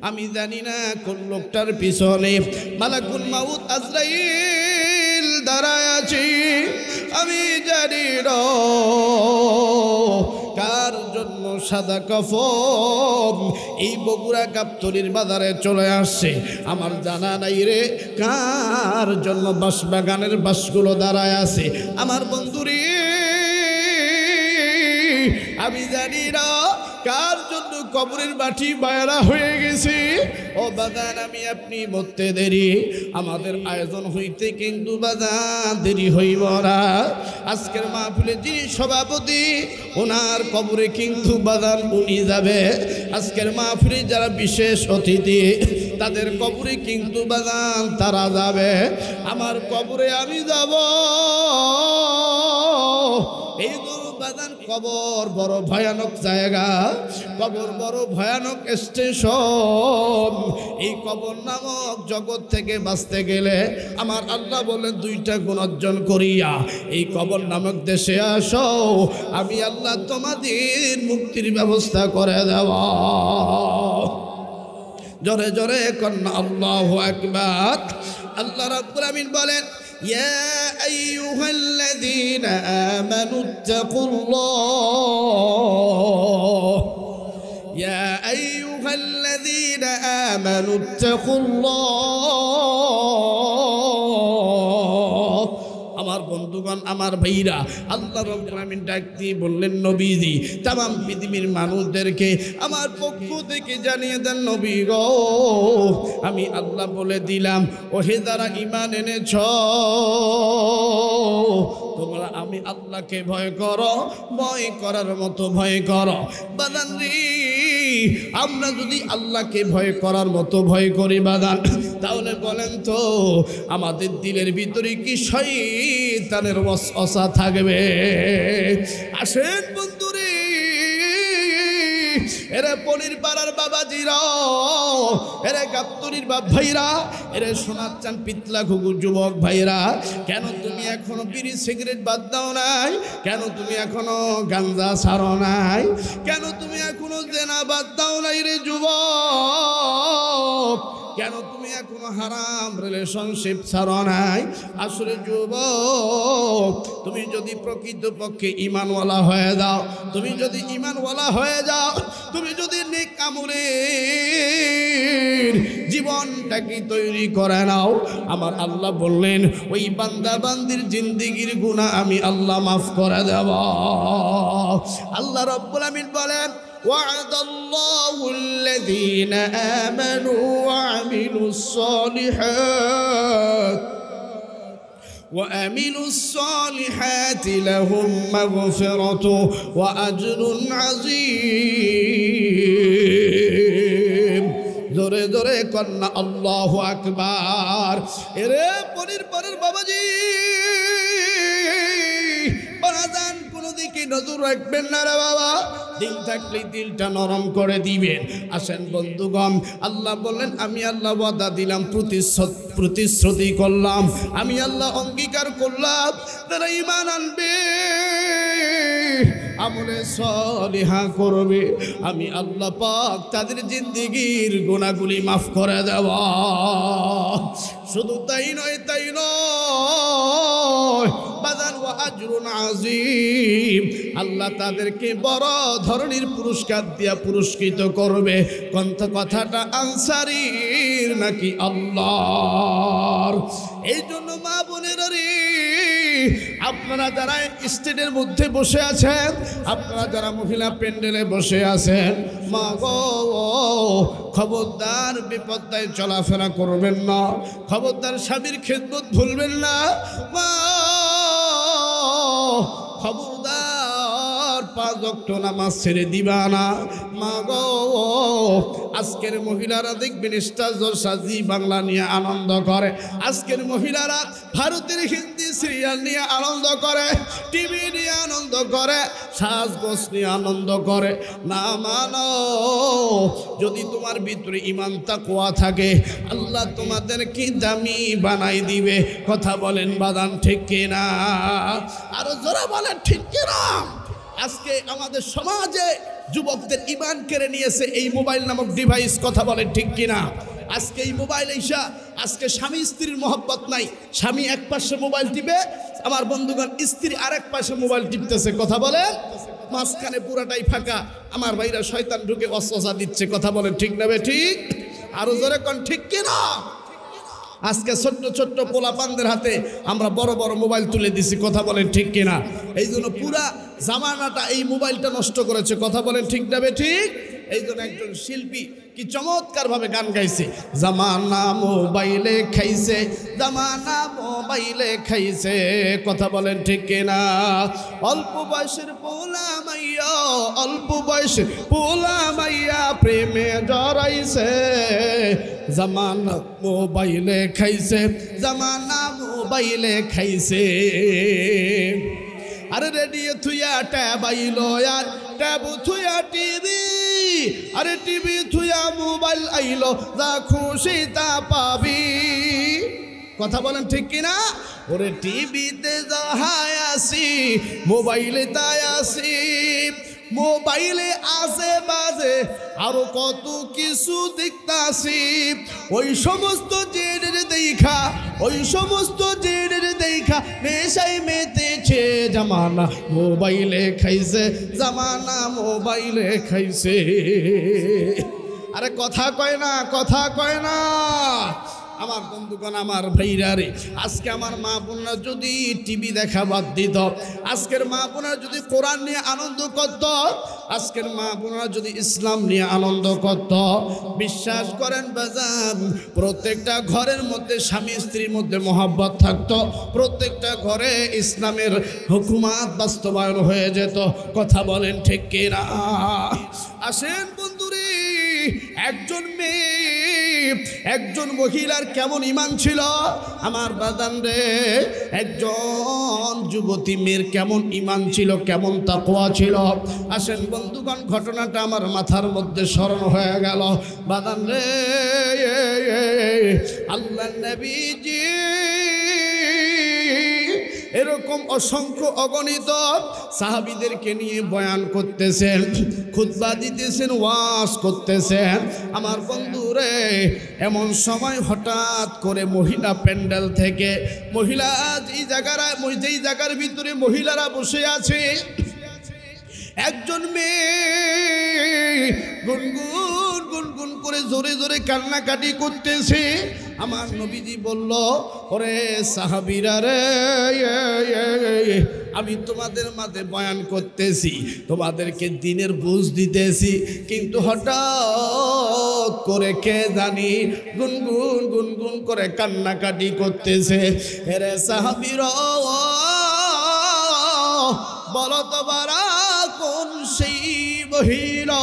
আমি জানি না কোন লোকটার পিছনে মালাকুল মাউত আজরাইল দাঁড়ায় আছে। আমি জানি না কার জন্য সাদা কাফন এই বগুড়া গাবতলীর বাজারে চলে আসছে। আমার জানা নাই রে কার জন্য বাঁশবাগানের বাঁশগুলো দাঁড়ায় আছে। আমার বন্ধুরে আমি জানি না কার জন্য কবরের মাটি বায়রা হয়ে গেছে। ও বাজান, আমি আপনি মরতে দেরি, আমাদের আয়োজন হইতে কিন্তু বাজান দেরি হইব না। আজকের মাহফিলে যিনি সভাপতি, ওনার কবরে কিন্তু বাজান উনি যাবে। আজকের মাহফিলে যারা বিশেষ অতিথি, তাদের কবরে কিন্তু বাজান তারা যাবে। আমার কবরে আমি যাব। এই বাজান কবর বড় ভয়ানক জায়গা, কবর বড় ভয়ানক স্টেশন। এই কবর নামক জগৎ থেকে বাঁচতে গেলে আমার আল্লাহ বলেন দুইটা গুণ অর্জন করিয়া এই কবর নামক দেশে আসো, আমি আল্লাহ তোমাদের মুক্তির ব্যবস্থা করে দেব। জোরে জোরে কন্যা আল্লাহু আকবার। আল্লাহ রাব্বুল আমিন বলেন, يا أيها الذين آمنوا اتقوا الله يا أيها الذين آمنوا اتقوا الله। আমার বন্ধুগণ, আমার ভাইরা, আল্লাহ রাব্বুল আমিন ডাক দিয়ে বললেন, নবীজি तमाम পৃথিবীর মানুষদেরকে আমার পক্ষ থেকে জানিয়ে দেন, নবী গো আমি আল্লাহ বলে দিলাম, ওহে যারা ঈমান এনেছ তোমরা আমি আল্লাহকে ভয় করো, ভয় করার মতো ভয় করো। বাদান রে, আমরা যদি আল্লাহকে ভয় করার মতো ভয় করি বাদান, তাহলে বলেন তো আমাদের দিলের ভিতরে কি শয়তানের ওয়াসওয়াসা থাকবে? আসেন বন্ধুরে, এরে পনির পাড়ার বাবাজিরা, এরে গাবতলীর বাপ ভাইরা, এরে সোনার চান পিতলা ঘুঘু যুবক ভাইরা, কেন তুমি এখনো বিড়ি সিগারেট বাদ দাও নাই? কেন তুমি এখনো গাঞ্জা ছাড়ো নাই? কেন তুমি এখনো জেনা বাদ দাও নাই রে যুবক? কেন তুমি এখনো হারাম রিলেশনশিপ ছাড়ো নাই? আসলে যুবক, তুমি যদি প্রকৃতপক্ষে ঈমানওয়ালা হয়ে যাও, তুমি যদি ঈমানওয়ালা হয়ে যাও, তুমি যদি নেক আমলের জীবনটাকে তৈরি করে নাও, আমার আল্লাহ বললেন ওই বান্দা বান্দির জিন্দেগির গুনাহ আমি আল্লাহ মাফ করে দেব। আল্লাহ রাব্বুল আমিন বলেন, وعد الله الذين آمنوا وعملوا الصالحات لهم مغفرة وأجر عظيم। জোরে জোরে কন্যা আল্লাহু আকবার। এরে পনির পরের বাবাজি, বাজান কোন দিকে নজর রাখবেন না রে বাবা, দিল থাকলে দিলটা নরম করে দিবেন। আসেন বন্ধুগণ, আল্লাহ বললেন আমি আল্লাহ ওয়াদা দিলাম, প্রতিশ্রুতি করলাম, আমি আল্লাহ অঙ্গীকার করলাম, তারা ঈমান আনবে, আমলে সলিহা করবে, আমি আল্লাহ পাক তাদের জিন্দেগির গুনাহগুলি মাফ করে দেব। শুধু তাই নয় বাজান, ওয়া আজরুন আযীম, আল্লাহ তাদেরকে বড় ধরনের পুরস্কার দিয়া পুরস্কৃত করবে। কথাটা আনসারীর নাকি আল্লাহর? এই জন্য মা বোনেরা রে, আপনারা যারা স্টেজের মধ্যে বসে আছেন, আপনারা যারা মহিলা প্যান্ডেলে বসে আছেন, মা গো খবরদার বিপদায় চলাফেরা করবেন না, খবরদার স্বামীর খেদমত ভুলবেন না, মা খবরদার 5 ওয়াক্ত নামাজ ছেড়ে দিবা না। মা গো আজকের মহিলারা দেখবেন স্টার জলসা জি বাংলা নিয়ে আনন্দ করে, আজকের মহিলারা ভারতের হিন্দি সিরিয়াল নিয়ে আনন্দ করে, টিভি নিয়ে আনন্দ করে, সাজগোজ নিয়ে আনন্দ করে। না মানো, যদি তোমার ভিতরে ঈমান তাকওয়া থাকে আল্লাহ তোমাদেরকে দামি বানাই দিবে। কথা বলেন বাদান, ঠিক কিনা? আরো জোরে বলেন ঠিক কিনা? আজকে আমাদের সমাজে যুবকদের ঈমান কেড়ে নিয়েছে এই মোবাইল নামক ডিভাইস। কথা বলেন ঠিক কিনা? আজকে এই মোবাইল এসা আজকে স্বামী স্ত্রীর মহব্বত নাই। স্বামী এক পাশে মোবাইল টিপে, আমার বন্ধুগণ স্ত্রী আরেক পাশে মোবাইল টিপতেছে। কথা বলে মাঝখানে পুরাটাই ফাঁকা। আমার ভাইরা শয়তান ঢুকে ওয়াসওয়াসা দিচ্ছে। কথা বলেন ঠিক না? ঠিক? আরো জোরে কোন ঠিক কিনা? আজকে ছোট্ট ছোট্ট পোলাপানদের হাতে আমরা বড় বড় মোবাইল তুলে দিছি। কথা বলেন ঠিক কিনা? এই জন্য পুরা জামানাটা এই মোবাইলটা নষ্ট করেছে। কথা বলেন ঠিক না? ঠিক? এই জন্য একজন শিল্পী কি চমৎকার ভাবে গান গাইছে, জামানা মোবাইলে খাইছে, জামানা মোবাইলে খাইছে। কথা বলেন ঠিক কিনা? অল্প বয়সের পোলা মাইয়া, অল্প বয়সের পোলা মাইয়া প্রেমে জড়াইছে, জামানা মোবাইলে খাইছে, জামানা মোবাইলে খাইছে। আরে রেডিও থুয়া ট্যাব আইলো, আর ট্যাব থুয়া টিভি, আরে টিভি থুয়া মোবাইল আইলো, যা খুশি তা পাবি। কথা বলেন ঠিক কিনা? ওরে টিভিতে যাহাই আসি, মোবাইলে তাই আসি, মোবাইলে আসে বাজে আরো কত কিছু দেখতাছি। ওই সমস্ত জেনের দেখা, ওই সমস্ত জেনের দেখা নেশাই মেতেছে, জামানা মোবাইলে খাইছে, জামানা মোবাইলে খাইছে। আরে কথা কয় না, কথা কয় না। আমার বন্ধুগণ, আমার ভাইরা রে, আজকে আমার মা বোনরা যদি টিভি দেখা বাদ দিত, আজকের মা বোনরা যদি কোরআন নিয়ে আনন্দ করত, আজকের মা বোনরা যদি ইসলাম নিয়ে আনন্দ করত, বিশ্বাস করেন বাজান, প্রত্যেকটা ঘরের মধ্যে স্বামী স্ত্রীর মধ্যে মহব্বত থাকতো, প্রত্যেকটা ঘরে ইসলামের হুকুমাত বাস্তবায়ন হয়ে যেত। কথা বলেন ঠিক কিনা? আসেন বন্ধুরে, একজন মেয়ে, একজন মহিলার কেমন ঈমান ছিল আমার বাদান রে, একজন যুবতী মেয়ের কেমন ঈমান ছিল, কেমন তাকওয়া ছিল। আসেন বন্ধুগণ, ঘটনাটা আমার মাথার মধ্যে স্মরণ হয়ে গেল বাদান রে। আল্লাহর নবীজি এরকম অসংখ্য অগণিত সাহাবীদেরকে নিয়ে বয়ান করতেছেন, খুতবা দিতেছেন, ওয়াজ করতেছেন। আমার বন্ধুরে, এমন সময় হঠাৎ করে মহিলা প্যান্ডেল থেকে, মহিলা যেই জায়গার ভিতরে মহিলারা বসে আছে, একজন মেয়ে গুনগুন গুনগুন করে জোরে জোরে কান্নাকাটি করতেছে। আমার নবীজি বলল, ওরে সাহাবীরা রে, আমি তোমাদের মাঝে বয়ান করতেছি, তোমাদেরকে দিনের বুঝ দিতেছি, কিন্তু হঠাৎ করে কে জানি গুনগুন গুনগুন করে কান্নাকাটি করতেছে। রে সাহাবীরা, বলো তো বারা কোন সেই মহিলা?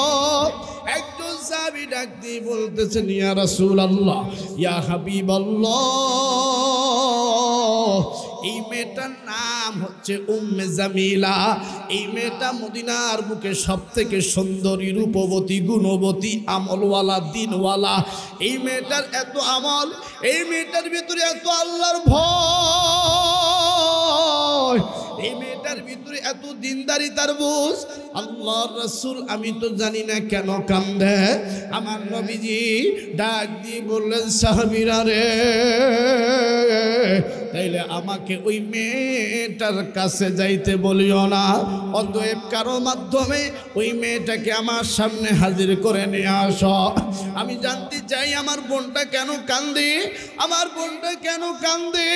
একজন সাহাবী ডাক দিয়ে বলতেছেন, ইয়া রাসূলুল্লাহ, ইয়া হাবিবাল্লাহ, এই মেয়েটার নাম হচ্ছে উম্মে জামিলা। এই মেয়েটা মদিনার বুকে সব থেকে সুন্দরী, রূপবতী, গুণবতী, আমলওয়ালা, দিনওয়ালা। এই মেয়েটার এত আমল, এই মেয়েটার ভিতরে এত আল্লাহর ভয়, এই মেয়েটার ভিতরে এত দিনদারিতার বুঝ। আল্লাহর রাসূল, আমি তো জানি না কেন কান্দে। আমার নবীজি ডাক দিয়ে বললেন, সাহাবীরা রে, তাইলে আমাকে ওই মেয়েটার কাছে যাইতে বলিও না, অতএব কারো মাধ্যমে ওই মেয়েটাকে আমার সামনে হাজির করে নিয়ে আসো। আমি জানতে চাই আমার বোনটা কেন কান্দে, আমার বোনটা কেন কান্দে।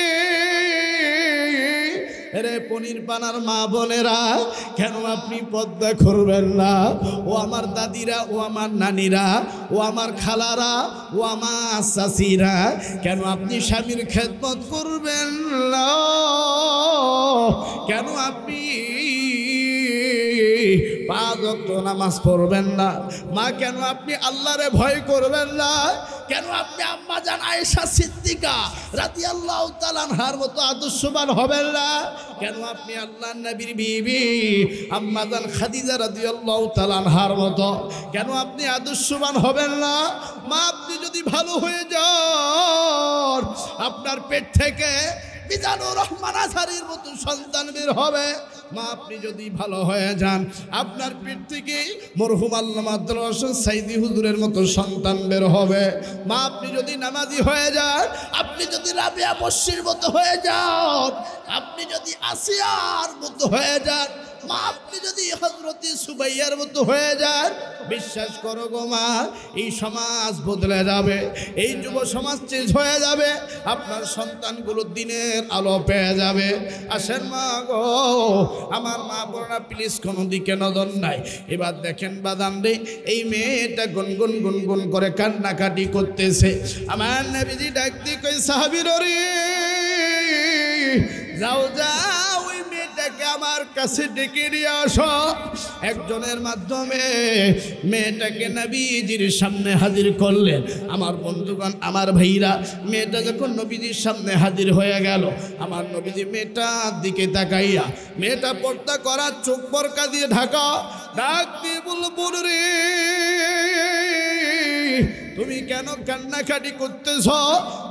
রে পনির পানার মা বোনেরা, কেন আপনি পর্দা করবেন না? ও আমার দাদিরা, ও আমার নানিরা, ও আমার খালারা, ও আমার চাচিরা, কেন আপনি স্বামীর খেদমত করবেন না? কেন আপনি 5 ওয়াক্ত নামাজ পড়বেন না? মা, কেন আপনি আল্লাহরে ভয় করবেন না? কেন আপনি আম্মা জান আয়েশা সিদ্দিকা রাদিয়াল্লাহু তাআলা আনহার মতো আদর্শবান হবেন না? কেন আপনি আল্লাহর নবীর বিবি আম্মা জান খাদিজা রাদিয়াল্লাহু তাআলা আনহার মতো কেন আপনি আদর্শবান হবেন না? মা, আপনি যদি ভালো হয়ে যান, আপনার পেট থেকে মিজানুর রহমান আজহারীর মতো সন্তান বের হবে। মা আপনি যদি ভালো হয়ে যান, আপনার পেট থেকে মরহুম আল্লামা আব্দুল হোসেন সাইদি হুজুরের মতো সন্তান বের হবে। মা আপনি যদি নামাজি হয়ে যান, আপনি যদি রাবিয়া বশির মতো হয়ে যান, আপনি যদি আসিয়ার মতো হয়ে যান, মা আপনি যদি হযরত সুবাইয়ার মতো হয়ে যান, বিশ্বাস করো গো মা, এই সমাজ বদলে যাবে, এই যুব সমাজ চেঞ্জ হয়ে যাবে, আপনার সন্তানগুলো দিনের আলো পেয়ে যাবে। আসেন মা গো, আমার মা বোনেরা প্লিজ কোনো দিকে নজর নাই। এবার দেখেন বাদাম রে, এই মেয়েটা গুনগুন গুনগুন করে কান্নাকাটি করতেছে। আমার নবীজি ডাক দিয়ে কই সাহাবীরা রে, যাও যাও ওই মেয়েটাকে আমার কাছে ডেকে নিয়ে আসো। একজনের মাধ্যমে মেয়েটাকে নবীজির সামনে হাজির করলেন। আমার বন্ধুগণ, আমার ভাইরা, মেয়েটা যখন নবীজির সামনে হাজির হয়ে গেল, আমার নবীজি মেয়েটার দিকে তাকাইয়া, মেয়েটা পর্দা করা, চোখ পরকা দিয়ে ঢাকা, ডাক দিয়ে বলল, বোন রে, তুমি কেন কান্নাকাটি করতেছ?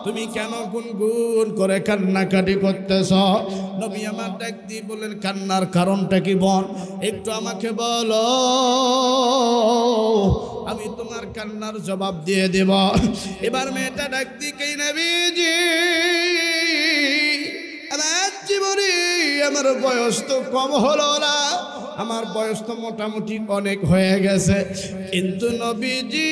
তুমি কেন গুনগুন করে কান্নাকাটি করতেছ? নবী আমার ডাক দিয়ে বললেন, কান্নার কারণটা কি বোন, একটু আমাকে বলো, আমি তোমার কান্নার জবাব দিয়ে দেব। এবার মেয়েটা ডাক দিয়ে কই, নবীজি আমার জীবনে আমার বয়স তো কম হলো না, আমার বয়স তো মোটামুটি অনেক হয়ে গেছে, কিন্তু নবীজি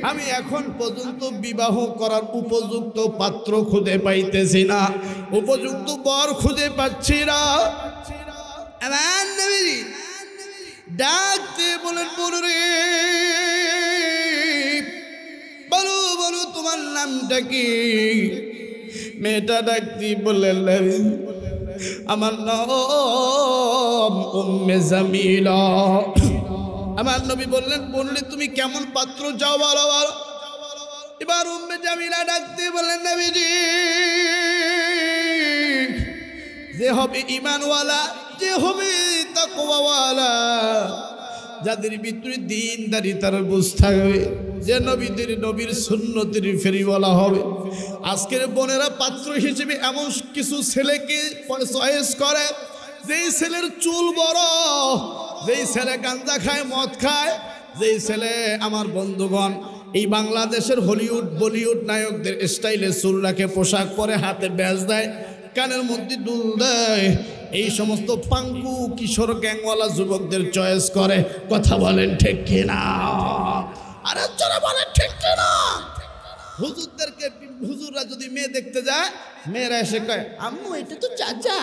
আমি এখন পর্যন্ত বিবাহ করার উপযুক্ত পাত্র খুঁজে পাইতেছি না, উপযুক্ত বর খুঁজে পাচ্ছি না। আমার নবীজি ডাকতে বলেন, বলো রে, বলো বলো তোমার নামটা কি? মেয়েটা ডাকতে বললেন, আমার নাম উম্মে জামিলা। আমার নবী বললেন, বললে তুমি কেমন পাত্র যাও বলো বলো। এবার উম্মে জামিলা ডাকতে বললেন, নবীজি যে হবে ঈমানওয়ালা, যে হবে তাকওয়াওয়ালা, যাদের ভিতরে দ্বীনদারি তার বুঝ থাকবে, যে নবীর সুন্নতের ফেরিওয়ালা হবে। আজকের বোনেরা পাত্র হিসেবে এমন কিছু ছেলেকে চয়েস করে, যেই ছেলের চুল বড়, যেই ছেলে গাঁজা খায়, মদ খায়, যেই ছেলে, আমার বন্ধুগণ, এই বাংলাদেশের হলিউড বলিউড নায়কদের স্টাইলে চুল রাখে, পোশাক পরে, হাতে ব্যাজ দেয়, কানের মধ্যে দুল দেয়, এই সমস্ত পাঙ্কু কিশোর গ্যাংওয়ালা যুবকদের চয়েস করে। কথা বলেন ঠিক কিনা? আরে যারা বলেন ঠিক কিনা? হুজুরদেরকে, হুজুররা যদি মেয়ে দেখতে যায়, মেয়েরা এসে কয়, আম্মু এটা তো চাচা।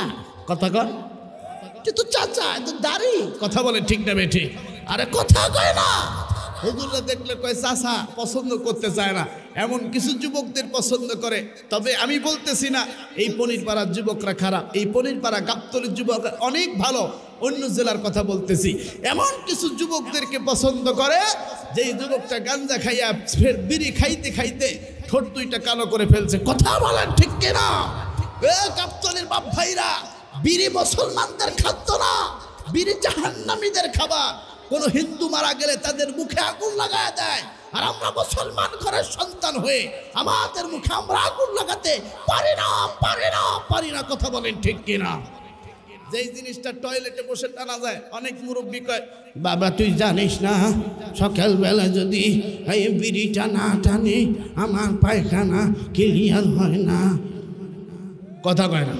কথা কর, এটা তো চাচা, এটা দাড়ি। কথা বলে ঠিক না বেঠিক? আরে কথা কয় না। হুজুররা দেখলে কয় চাচা, পছন্দ করতে চায় না। এমন কিছু যুবকদের পছন্দ করে। তবে আমি বলতেছি না এই পনিরপাড়ার যুবকরা খারাপ, এই পনিরপাড়া গাবতলীর যুবকরা অনেক ভালো, অন্য জেলার কথা বলতেছি। এমন কিছু যুবকদেরকে পছন্দ করে, যেই যুবকটা গাঞ্জা খাইয়া ফের বিড়ি খাইতে খাইতে ঠোঁট দুইটা কালো করে ফেলছে। কথা বলেন ঠিক কিনা? গাবতলীর বাপ ভাইরা, বিড়ি মুসলমানদের খাদ্য না, বিড়ি জাহান্নামীদের খাবার। কোন হিন্দু মারা গেলে তাদের মুখে আগুন লাগায় দেয়, আর আমরা মুসলমান ঘরের সন্তান হয়ে আমাদের মুখে আমরা আগুন লাগাতে পারি না, পারি না, পারি না। কথা বলেন ঠিক কিনা? যেই জিনিসটা টয়লেটে বসে টানা যায়, অনেক মুরব্বী কয়, বাবা তুই জানিস না, সকালবেলা যদি এই বিড়িটা না টানি আমার পায়খানা ক্লিয়ার হয় না। কথা কয় না?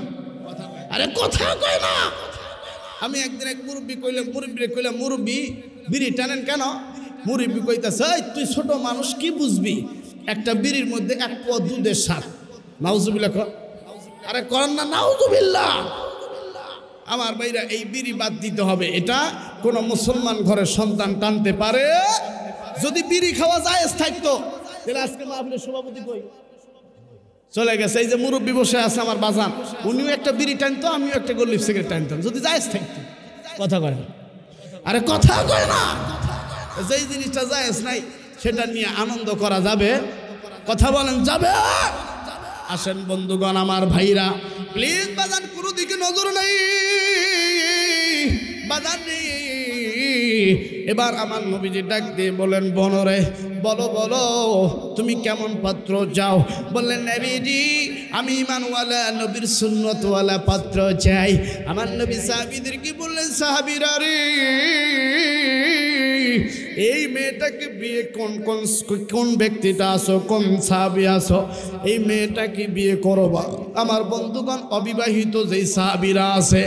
আরে কথা কয় না। আমি একদিন এক মুরব্বী কইলাম, মুরব্বী বিড়ি টানেন কেন? মুরব্বী কইতাছে, তুই ছোট মানুষ কি বুঝবি, একটা বিড়ির মধ্যে এক পোয়া দুধের স্বাদ। নাউজুবিল্লাহ। আরে করেন না নাউজুবিল্লাহ। আমার ভাইরা, এই বিড়ি বাদ দিতে হবে। এটা কোন মুসলমান ঘরের সন্তান টানতে পারে? যদি বিড়ি খাওয়া যায় থাকতো, তাহলে আজকে মাহফিলের সভাপতি কই চলে গেছে। এই যে মুরব্বী বসে আছে আমার বাজান, উনিও একটা বিড়ি টানতো, আমিও একটা গোল্ড সিগারেট টানতাম, যদি জায়েজ থাকতো। কথা কয় না? আরে কথা কয় না। যেই জিনিসটা জায়েজ নাই সেটা নিয়ে আনন্দ করা যাবে? কথা বলেন যাবে? আসেন বন্ধুগণ, আমার ভাইরা, প্লিজ বাজান কোনো দিকে নজর নেই, বাজান নেই। এবার আমার নবীজি ডাক দিয়ে বলেন, বনরে বলো বলো তুমি কেমন পাত্র চাও? বললেন, নবীজি আমি ঈমানওয়ালা নবীর সুন্নতওয়ালা পাত্র চাই। আমার নবী সাহাবীদেরকে বললেন, সাহাবীরা রে, এই মেয়েটাকে বিয়ে কোন ব্যক্তিটা আসো, কোন সাহাবী আসো, এই মেয়েটাকে বিয়ে করবা? আমার বন্ধুগণ, অবিবাহিত যেই সাহাবীরা আছে,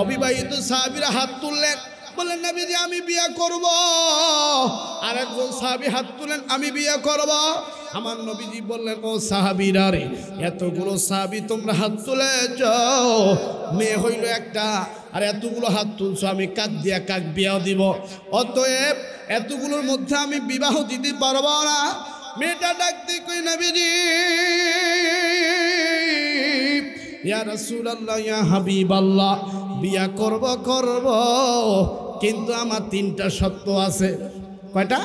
অবিবাহিত সাহাবীরা হাত তুললেন, বললেন, নবীজি আমি বিয়ে করব। আরেকজন সাহাবী হাত তুলেন, আমি বিয়ে করব। আমার নবীজি বললেন, ও সাহাবীরা রে, এতগুলো সাহাবী তোমরা হাত তুলেছ, মেয়ে হইল একটা, আর এতগুলো হাত তুলছো, আমি কাক দিয়া কাক বিয়া দিব? অতএব এতগুলোর মধ্যে আমি বিবাহ দিতে পারবো না। মেয়েটা ডাকতে কই, নবীজি ইয়া রাসূলুল্লাহ, ইয়া হাবিবাল্লাহ, বিয়া করব কিন্তু আমার তিনটা শর্ত আছে। কয়টা?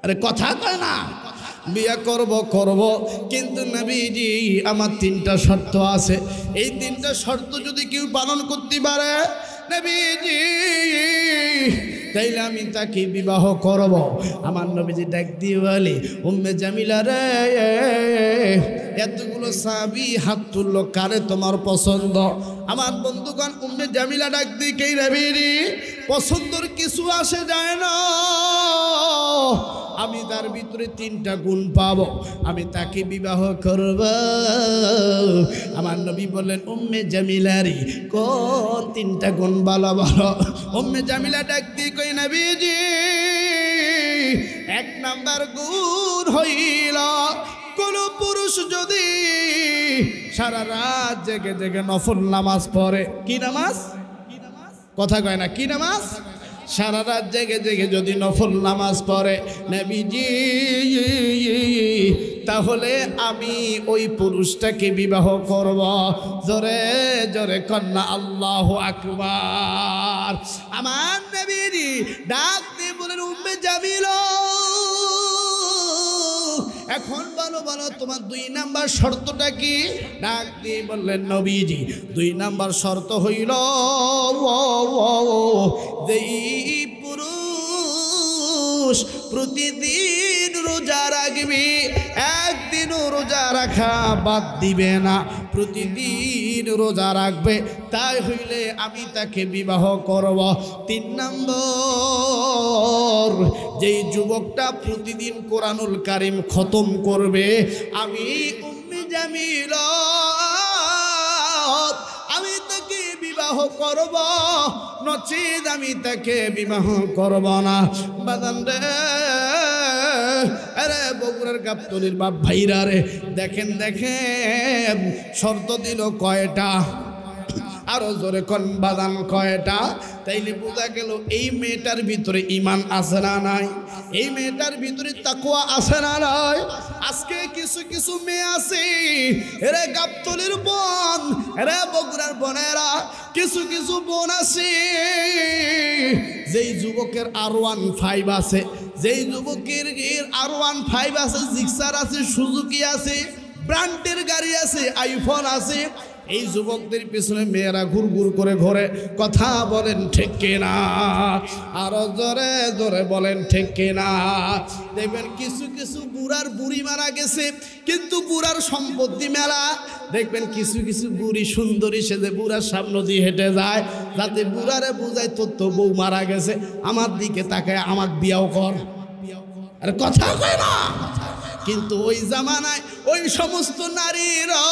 আরে কথা কয় না। বিয়া করব কিন্তু নবীজি আমার তিনটা শর্ত আছে। এই তিনটা শর্ত যদি কেউ পালন করতে পারে নবীজি, তাইলে আমি তাকে বিবাহ করব। আমার নবীজি ডাক দিয়ে বলে, উম্মে জামিলা রে, এতগুলো সাহাবী হাত তুললো, কারে তোমার পছন্দ? আমার বন্ধুগণ, উম্মে জামিলা ডাক দিয়ে, কে নবীজি পছন্দর কিছু আসে যায় না, আমি তার ভিতরে তিনটা গুণ পাবো, আমি তাকে বিবাহ করব। আমার নবী বললেন, উম্মে জামিলারি কোন তিনটা গুণ ভালো ভালো? উম্মে জামিলা ডাক দিয়ে কই, নবীজি এক নাম্বার গুণ হইল, কোন পুরুষ যদি সারা রাত জেগে জেগে নফল নামাজ পড়ে। কি নামাজ? কথা কয় না, কি নামাজ? সারা রাত জেগে জেগে যদি নফল নামাজ পড়ে নবীজি, তাহলে আমি ওই পুরুষটাকে বিবাহ করব। জোরে জোরে কন্যা আল্লাহু আকবার। আমার নবীজি ডাক দিয়ে বলেন, উম্মে জামিলা এখন বলো বলো তোমার দুই নাম্বার শর্তটা কি? ডাক দিয়ে বললেন, নবীজি দুই নাম্বার শর্ত হইল যে পুরুষ প্রতিদিন রোজা রাখবে, একদিনও রোজা রাখা বাদ দিবে না, প্রতিদিন রোজা রাখবে, তাই হইলে আমি তাকে বিবাহ করব। তিন নম্বর, যেই যুবকটা প্রতিদিন কোরআনুল কারীম খতম করবে, আমি উম্মে জামিলা আমি তাকে বিবাহ করব, নচেত আমি তাকে বিবাহ করব না। বাদান রে, আরে বগুড়ার গাবতলীর বাপ ভাইরা রে, দেখেন দেখেন শর্ত দিল কয়টা? আরো জোরে কোন বাদান কয়টা? তাইলে বোঝা গেল এই মেয়েটার ভিতরে ঈমান আছে না নাই? এই মেয়েটার ভিতরে তাকওয়া আছে না নাই? আজকে কিছু কিছু মেয়ে আছে, এরে গাবতলীর বোন, এরে বগুড়ার বোনেরা, কিছু কিছু বোন আছে যেই যুবকের R15 আছে, যেই যুবকের R15 আছে, জিক্সার আছে, সুজুকি আছে, ব্র্যান্ডের গাড়ি আছে, আইফোন আছে, এই যুবকদের পিছনে মেয়েরা ঘুরঘুর করে ঘোরে। কথা বলেন ঠিক কিনা? আরো জোরে জোরে বলেন ঠিক কিনা? দেখবেন কিছু কিছু বুড়ার বুড়ি মারা গেছে, কিন্তু বুড়ার সম্পত্তি মেলা। দেখবেন কিছু কিছু বুড়ি সুন্দরী সেজে বুড়ার সামনে দিয়ে হেঁটে যায়, যাতে বুড়ারে বুঝায় তোর তো বউ মারা গেছে, আমার দিকে তাকায় আমাকে বিয়াও কর। আর কথা কয় না? কিন্তু ওই জামানায় ওই সমস্ত নারীরা,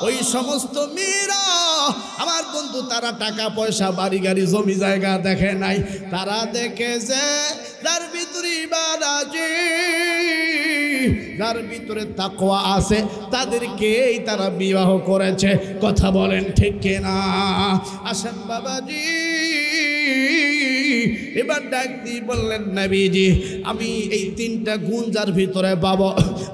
ওই সমস্ত মেয়েরা, আমার বন্ধু, তারা টাকা পয়সা বাড়ি গাড়ি জমি জায়গা দেখে নাই, তারা দেখেছে যার ভিতরে ইবাদত আছে, যার ভিতরে তাকওয়া আছে, তাদেরকেই তারা বিবাহ করেছে। কথা বলেন ঠিক কিনা? আসেন বাবাজি, এবার ডাক দিয়ে বললেন, নবীজি আমি এই তিনটা গুণ যার ভিতরে পাবো,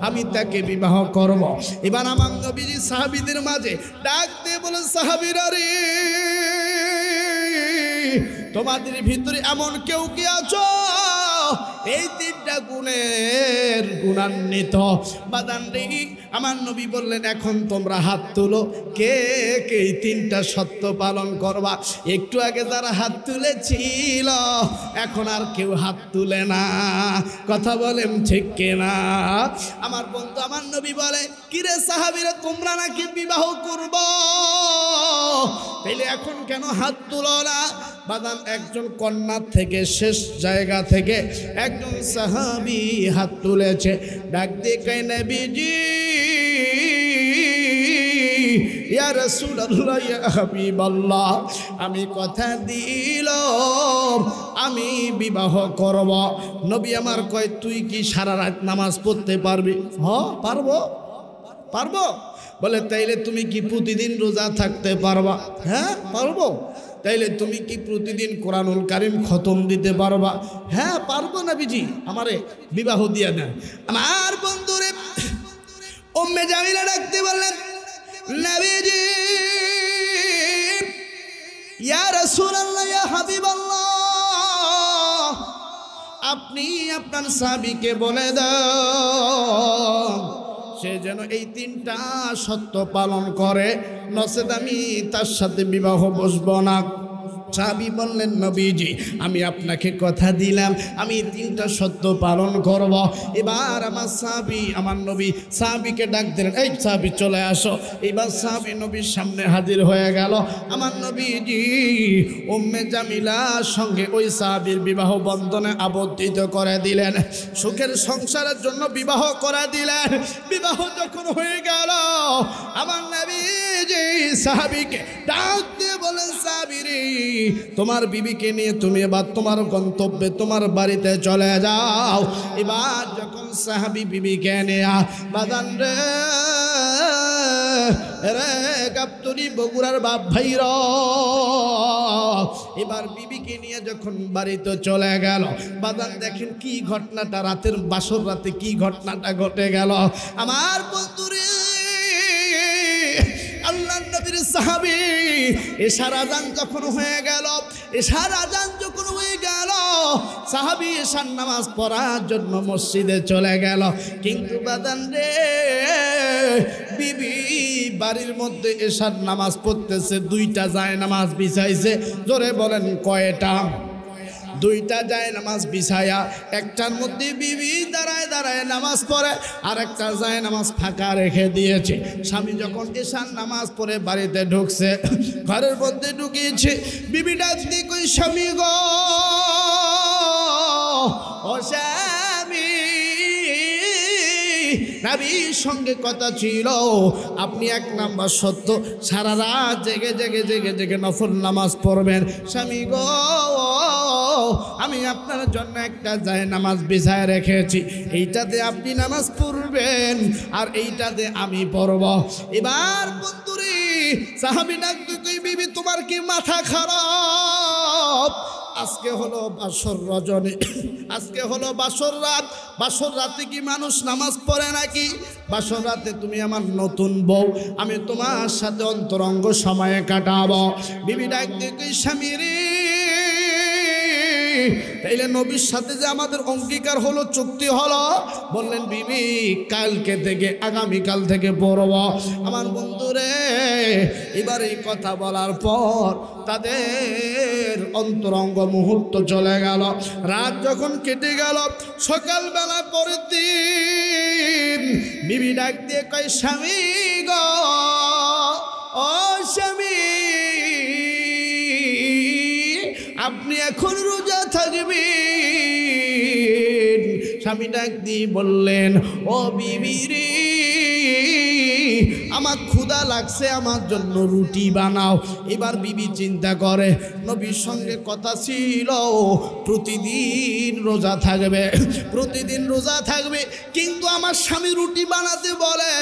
আমি তাকে বিবাহ করব। এবার আমার নবীজি সাহাবীদের মাঝে ডাক দিয়ে বলেন, সাহাবীরা রে, তোমাদের ভিতরে এমন কেউ কি আছো এই তিনটা গুণের উম্মতের গুণান্বিত বাদান রে আমার নবী বললেন এখন তোমরা হাত তুলো কে কে এই তিনটা সত্য পালন করবা একটু আগে যারা হাত তুলেছিল এখন আর কেউ হাত তুলে না কথা বলেন ঠিক কিনা আমার বন্ধু আমার নবী বলে কিরে সাহাবীরা তোমরা নাকি বিবাহ করবা তাইলে এখন কেন হাত তুলো না বাদান একজন কন্যা থেকে শেষ জায়গা থেকে একজন সাহাবী হাত তুলেছে ডাক দিয়ে কয় নবীজি ইয়া রাসূলুল্লাহ ইয়া হাবিবাল্লাহ আমি কথা দিলাম আমি বিবাহ করব নবী আমার কয় তুই কি সারা রাত নামাজ পড়তে পারবি পারবো পারবো বলে তাইলে তুমি কি প্রতিদিন রোজা থাকতে পারবা হ্যাঁ পারবো তাইলে তুমি কি প্রতিদিন কোরআনুল কারীম খতম দিতে পারবা হ্যাঁ পারবো নবীজি আমারে বিবাহ দিয়া দেন আমার বন্ধুরে উম্মে জামিলা ডাকতে বললেন নবীজি ইয়া রাসূলুল্লাহ ইয়া হাবিবাল্লাহ আপনি আপনার সাহাবীকে বলে দাও সে যেন এই তিনটা সত্য পালন করে নচেত আমি তার সাথে বিবাহ বসবো না সাহাবী বললেন নবীজি আমি আপনাকে কথা দিলাম আমি তিনটা সত্য পালন করব এবার আমার সাহাবী আমার নবী সাহাবীকে ডাক দিলেন এই সাহাবী চলে আসো এবার সাহাবী নবীর সামনে হাজির হয়ে গেল আমার নবীজি উম্মে জামিলার সঙ্গে ওই সাহাবীর বিবাহ বন্ধনে আবদ্ধিত করে দিলেন সুখের সংসারের জন্য বিবাহ করে দিলেন বিবাহ যখন হয়ে গেল আমার নবীজি সাহাবীকে ডাক দিয়ে বলেন সাহাবী রে তোমার বিবিকে নিয়ে তুমি এবার তোমার গন্তব্যে তোমার বাড়িতে চলে যাও এবার যখন সাহাবী বিবিকে নিয়ে বাদান রে রে গাবতলী বগুড়ার বাপ ভাইরা এবার বিবিকে নিয়ে যখন বাড়িতে চলে গেল বাদান দেখেন কি ঘটনাটা রাতের বাসর রাতে কি ঘটনাটা ঘটে গেল আমার বন্ধুরে আল্লাহর নবীর সাহাবী এশার আযান যখন হয়ে গেল এশার আযান যখন হয়ে গেল সাহাবী এশার নামাজ পড়ার জন্য মসজিদে চলে গেল কিন্তু বাদান রে বিবি বাড়ির মধ্যে এশার নামাজ পড়তেছে দুইটা যায় নামাজ বিছাইছে জোরে বলেন কয়টা দুইটা যায় নামাজ বিছায়া একটার মধ্যে বিবি দাঁড়ায় দাঁড়ায় নামাজ পড়ে আর একটা যায় নামাজ ফাঁকা রেখে দিয়েছে স্বামী যখন এশার নামাজ পড়ে বাড়িতে ঢুকছে ঘরের মধ্যে ঢুকিয়েছে বিবি ডাক দিয়ে কই স্বামী গো ও স্বামী নবীর সঙ্গে কথা ছিল আপনি এক নাম্বার সত্য সারা রাত জেগে জেগে জেগে জেগে নফল নামাজ পড়বেন স্বামী গো আমি আপনার জন্য একটা যায় নামাজ বিছায় রেখেছি এইটাতে আপনি নামাজ পড়বেন আর এইটাতে আমি পড়ব এবার বন্ধুরে সাহাবী ডাক দিয়ে কই বিবি তোমার কি মাথা খারাপ আজকে হলো বাসর রজনী আজকে হলো বাসর রাত বাসর রাতে কি মানুষ নামাজ পড়ে নাকি বাসর রাতে তুমি আমার নতুন বউ আমি তোমার সাথে অন্তরঙ্গ সময় কাটাবো বিবি ডাক দিয়ে কই স্বামী রে তাইলে নবীর সাথে যে আমাদের অঙ্গীকার হলো চুক্তি হলো বললেন বিবি কালকে থেকে আগামীকাল থেকে পড়ব আমার বন্ধুরে এবার এই কথা বলার পর তাদের অন্তরঙ্গ মুহূর্ত চলে গেল রাত যখন কেটে গেল সকালবেলা পরের দিন বিবি ডাক দিয়ে কয় স্বামী গো ও স্বামী আপনি এখন রোজা থাকবেন স্বামী ডাক দিয়ে বললেন ও বিবি রে আমার ক্ষুধা লাগছে আমার জন্য রুটি বানাও এবার বিবি চিন্তা করে নবীর সঙ্গে কথা ছিল প্রতিদিন রোজা থাকবে প্রতিদিন রোজা থাকবে কিন্তু আমার স্বামী রুটি বানাতে বলে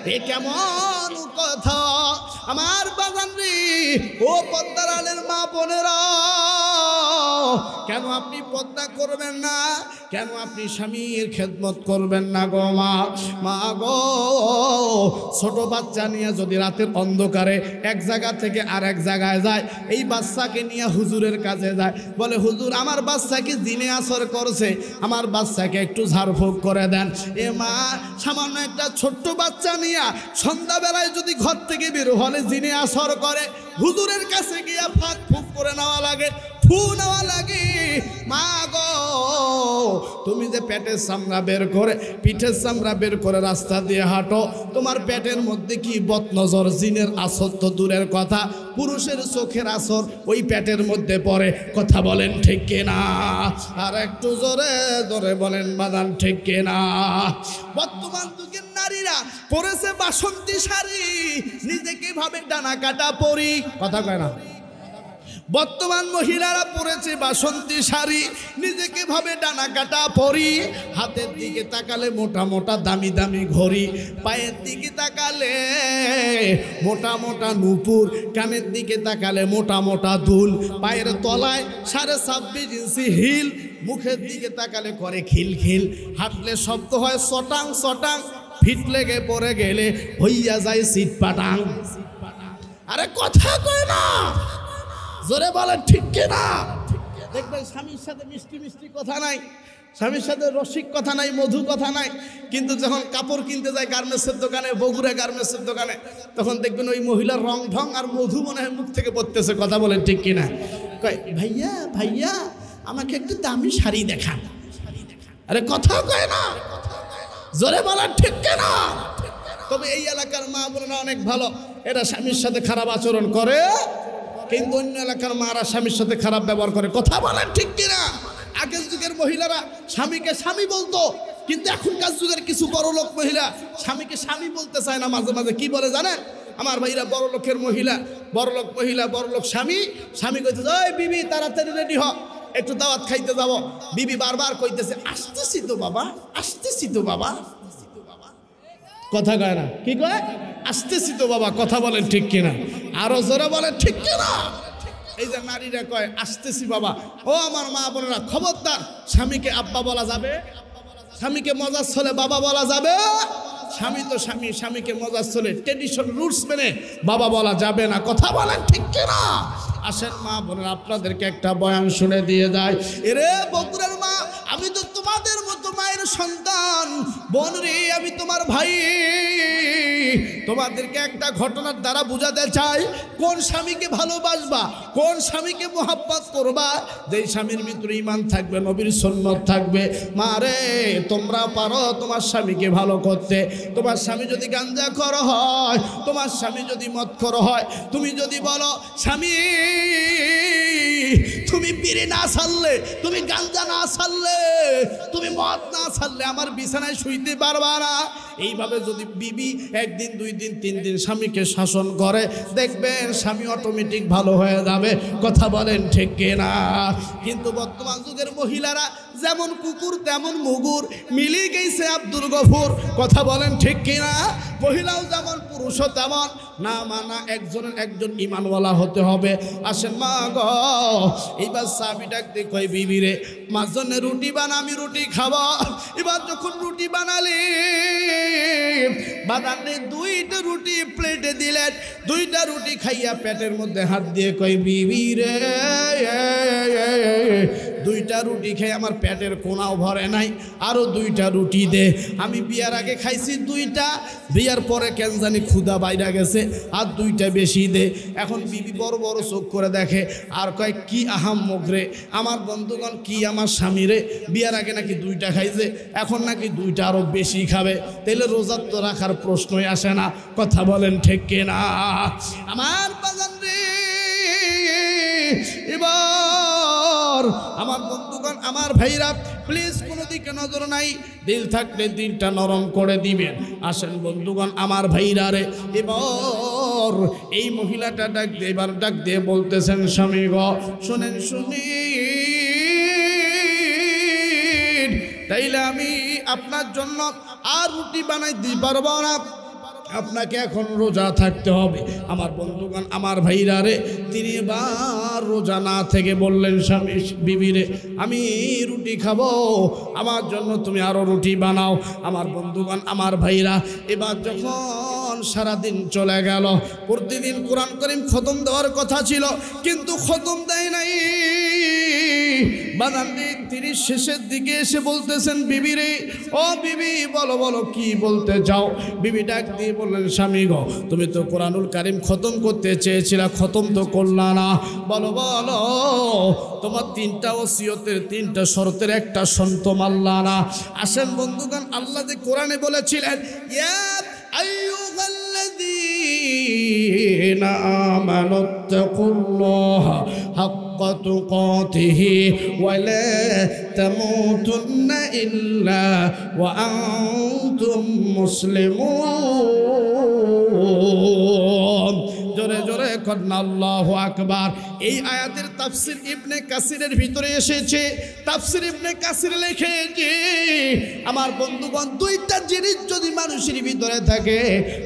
এ কেমন কথা আমার বাগান রে ও পদ্মার আলের মা বোনেরা কেন আপনি পর্দা করবেন না? কেন আপনি স্বামীর খেদমত করবেন না গো মা? মা গো, ছোট বাচ্চা নিয়ে যদি রাতের অন্ধকারে এক জায়গা থেকে আর এক জায়গায় যায়, এই বাচ্চাকে নিয়ে হুজুরের কাছে যায়, বলে হুজুর আমার বাচ্চাকে জিনে আসর করছে, আমার বাচ্চাকে একটু ঝাড়ফুঁক করে দেন। এ মা, সামান্য একটা ছোট্ট বাচ্চা নিয়ে সন্ধ্যাবেলায় যদি ঘর থেকে বের হলে জিনে আসর করে, হুজুরের কাছে গিয়া ফাঁক ফুক করে নেওয়া লাগে, ফু নেওয়া লাগে। মা গো, তুমি যে পেটের চামড়া বের করে, পিঠের চামড়া বের করে রাস্তা দিয়ে হাঁটো, তোমার পেটের মধ্যে কি বদনজর জিনের আসর তো দূরের কথা, পুরুষের চোখের আসর ওই পেটের মধ্যে পড়ে। কথা বলেন ঠিক কিনা? আর একটু জোরে জোরে বলেন বাদান ঠিক কিনা? বর্তমান যুগের নারীরা পরেছে বাসন্তী শাড়ি, নিজেকে ভাবে ডানা কাটা পরি। কথা কয় না? বর্তমান মহিলারা পরেছে বাসন্তী শাড়ি, নিজেকে ভাবে ডানা কাটা পরি। হাতের দিকে তাকালে মোটা মোটা দামি দামি ঘড়ি, পায়ের দিকে তাকালে মোটা মোটা নুপুর, কানের দিকে তাকালে মোটা মোটা দুল, পায়ের তলায় 26.5 ইঞ্চি হিল, মুখের দিকে তাকালে করে খিলখিল, হাঁটলে শব্দ হয় সটাং সটাং, ফিট লেগে পড়ে গেলে হইয়া যায় সিট পাটাং। আরে কথা কয় না? জোরে বলেন ঠিক কিনা? দেখবেন স্বামীর সাথে মিষ্টি মিষ্টি কথা নাই, স্বামীর সাথে রসিক কথা নাই, মধু কথা নাই, কিন্তু যখন কাপড় কিনতে যায় গার্মেন্টসের দোকানে, বগুড়া গার্মেন্টসের দোকানে, তখন দেখবেন ওই মহিলার রং ঢং আর মধু মনে হয় মুখ থেকে পড়তেছে। কথা বলেন ঠিক কিনা? কয় ভাইয়া ভাইয়া আমাকে একটু দামি শাড়ি দেখান। আরে কথা কয় না? জোরে বলেন ঠিক কিনা? তবে এই এলাকার মা বোনেরা অনেক ভালো, এরা স্বামীর সাথে খারাপ আচরণ করে, কিন্তু অন্য এলাকার মারা স্বামীর সাথে খারাপ ব্যবহার করে। কথা বলেন ঠিক কিনা? আগের যুগের মহিলারা স্বামীকে স্বামী বলতো, কিন্তু এখনকার যুগের কিছু বড়লোক মহিলা স্বামীকে স্বামী বলতে চায় না। মাঝে মাঝে কি বলে জানেন আমার ভাইরা? বড়লোকের মহিলা, বড়লোক মহিলা, বড়লোক স্বামী, স্বামী কইতেছে ওই বিবি তাড়াতাড়ি রেডি হ, একটু দাওয়াত খাইতে যাব। বিবি বারবার কইতেছে আসতেছি তো বাবা, আসতেছি তো বাবা। কথা কয় না? কি কয়? আসতেছি তো বাবা। কথা বলেন ঠিক কিনা? আরো জোরে বলেন ঠিক কিনা? এই যে নারীরা কয় আসতেছি বাবা, ও আমার মা বোনেরা খবরদার, স্বামীকে আব্বা বলা যাবে? স্বামীকে মজার ছলে বাবা বলা যাবে? স্বামী তো স্বামী, স্বামীকে মজার ছলে ট্রেডিশন রুটস মেনে বাবা বলা যাবে না। কথা বলেন ঠিক কিনা? আসেন মা বোনেরা, আপনাদেরকে একটা বয়ান শুনে দিয়ে যায়। এরে বগুড়ার মা, আমি তো তোমাদের মতো মায়ের সন্তান। বোন রে, আমি তোমার ভাই। তোমাদেরকে একটা ঘটনার দ্বারা বুঝাতে চাই, কোন স্বামীকে ভালোবাসবা, কোন স্বামীকে মোহাব্বত করবা, যেই স্বামীর ভিতরে ঈমান থাকবে, নবীর সুন্নাত থাকবে। মা রে, তোমরা পারো তোমার স্বামীকে ভালো করতে। তোমার স্বামী যদি গাঞ্জাখোর হয়, তোমার স্বামী যদি মদখোর হয়, তুমি যদি বলো স্বামী তুমি বিড়ি না ছাড়লে, তুমি গাঞ্জা না ছাড়লে, তুমি মদ না ছাড়লে আমার বিছানায় শুইতে পারবা না, এইভাবে যদি বিবি একদিন, 2 দিন, 3 দিন স্বামীকে শাসন করে, দেখবেন স্বামী অটোমেটিক ভালো হয়ে যাবে। কথা বলেন ঠিক কিনা? কিন্তু বর্তমান যুগের মহিলারা যেমন কুকুর তেমন মুগুর, মিলি গেছে আব্দুল গফুর। কথা বলেন ঠিক কিনা? মহিলাও যেমন পুরুষও তেমন। না মানা একজনের একজন ইমানওয়ালা হতে হবে। আসেন মা গো, এইবার স্বামী ডাক দিয়ে কই বিবি রে, মার জন্য রুটি বানা, আমি রুটি খাবো। এবার যখন রুটি বানালি, বানালে 2টা রুটি প্লেটে দিলেন, 2টা রুটি খাইয়া পেটের মধ্যে হাত দিয়ে কই বিবি রে, 2টা রুটি খেয়ে আমার পেটের কোনাও ভরে নাই, আরো 2টা রুটি দে। আমি বিয়ার আগে খাইছি 2টা, বিয়ার পরে কেন জানি ক্ষুধা বাইরা গেছে, আর 2টা বেশি দে। এখন বিবি বড় বড় চোখ করে দেখে আর কয় কি আহাম মুখরে আমার বন্ধুগণ, কি আমার স্বামী রে, বিয়ার আগে নাকি 2টা খাইছে, এখন নাকি 2টা আরো বেশি খাবে। তাইলে রোজা তো রাখার প্রশ্নই আসে না। কথা বলেন ঠিক কিনা? আমার বাজান রে, এবার আমার বন্ধুগণ, আমার ভাইরা, প্লিজ কোনো দিকে নজর নাই, দিল থাকলে দিলটা নরম করে দিবেন। আসেন বন্ধুগণ, আমার ভাইরা রে, এবার এই মহিলাটা ডাক দিয়ে, এবার ডাক দিয়ে বলতেছেন স্বামী গো, শোনেন শুনি, তাইলে আমি আপনার জন্য আর রুটি বানাই দিতে পারবো না। আপনাকে এখন রোজা থাকতে হবে। আমার বন্ধুগণ, আমার ভাইরা রে, তিনি এবার রোজা না থেকে বললেন স্বামী বিবিরে, আমি রুটি খাবো, আমার জন্য তুমি আরো রুটি বানাও। আমার বন্ধুগণ, আমার ভাইরা, এবার যখন সারাদিন চলে গেল, প্রতিদিন কোরআন কারীম খতম দেওয়ার কথা ছিল, কিন্তু খতম দেয় নাই। বাদান দিন তিনি শেষের দিকে এসে বলতেছেন, বিবি রে, ও বিবি, বলো বলো কি বলতে চাও। বিবি ডাক দিয়ে বললেন, স্বামী গো, তুমি তো কোরআনুল কারীম খতম করতে চেয়েছিলা, খতম তো করলা না, বলো বলো তোমার তিনটা ওসিয়তের তিনটা শর্তের একটা শর্ত মানলা না। আসেন বন্ধুগণ, আল্লাহ যে কোরআনে বলেছিলেন, ইয়া আইয়ুহাল্লাযীনা আমানুত্তাকুল্লাহা হাক্কা তুকাতিহি ওয়া লা তামুতুন্না ইল্লা ওয়া আনতুম মুসলিমুন। জোরে জোরে কন্না আল্লাহু আকবার। এই আয়াতের তাফসীর ইবনে কাসিরের ভিতরে এসেছে। তাফসীর ইবনে কাসির লেখে যে, আমার বন্ধুগণ, দুইটা জিনিস যদি মানুষের ভিতরে থাকে,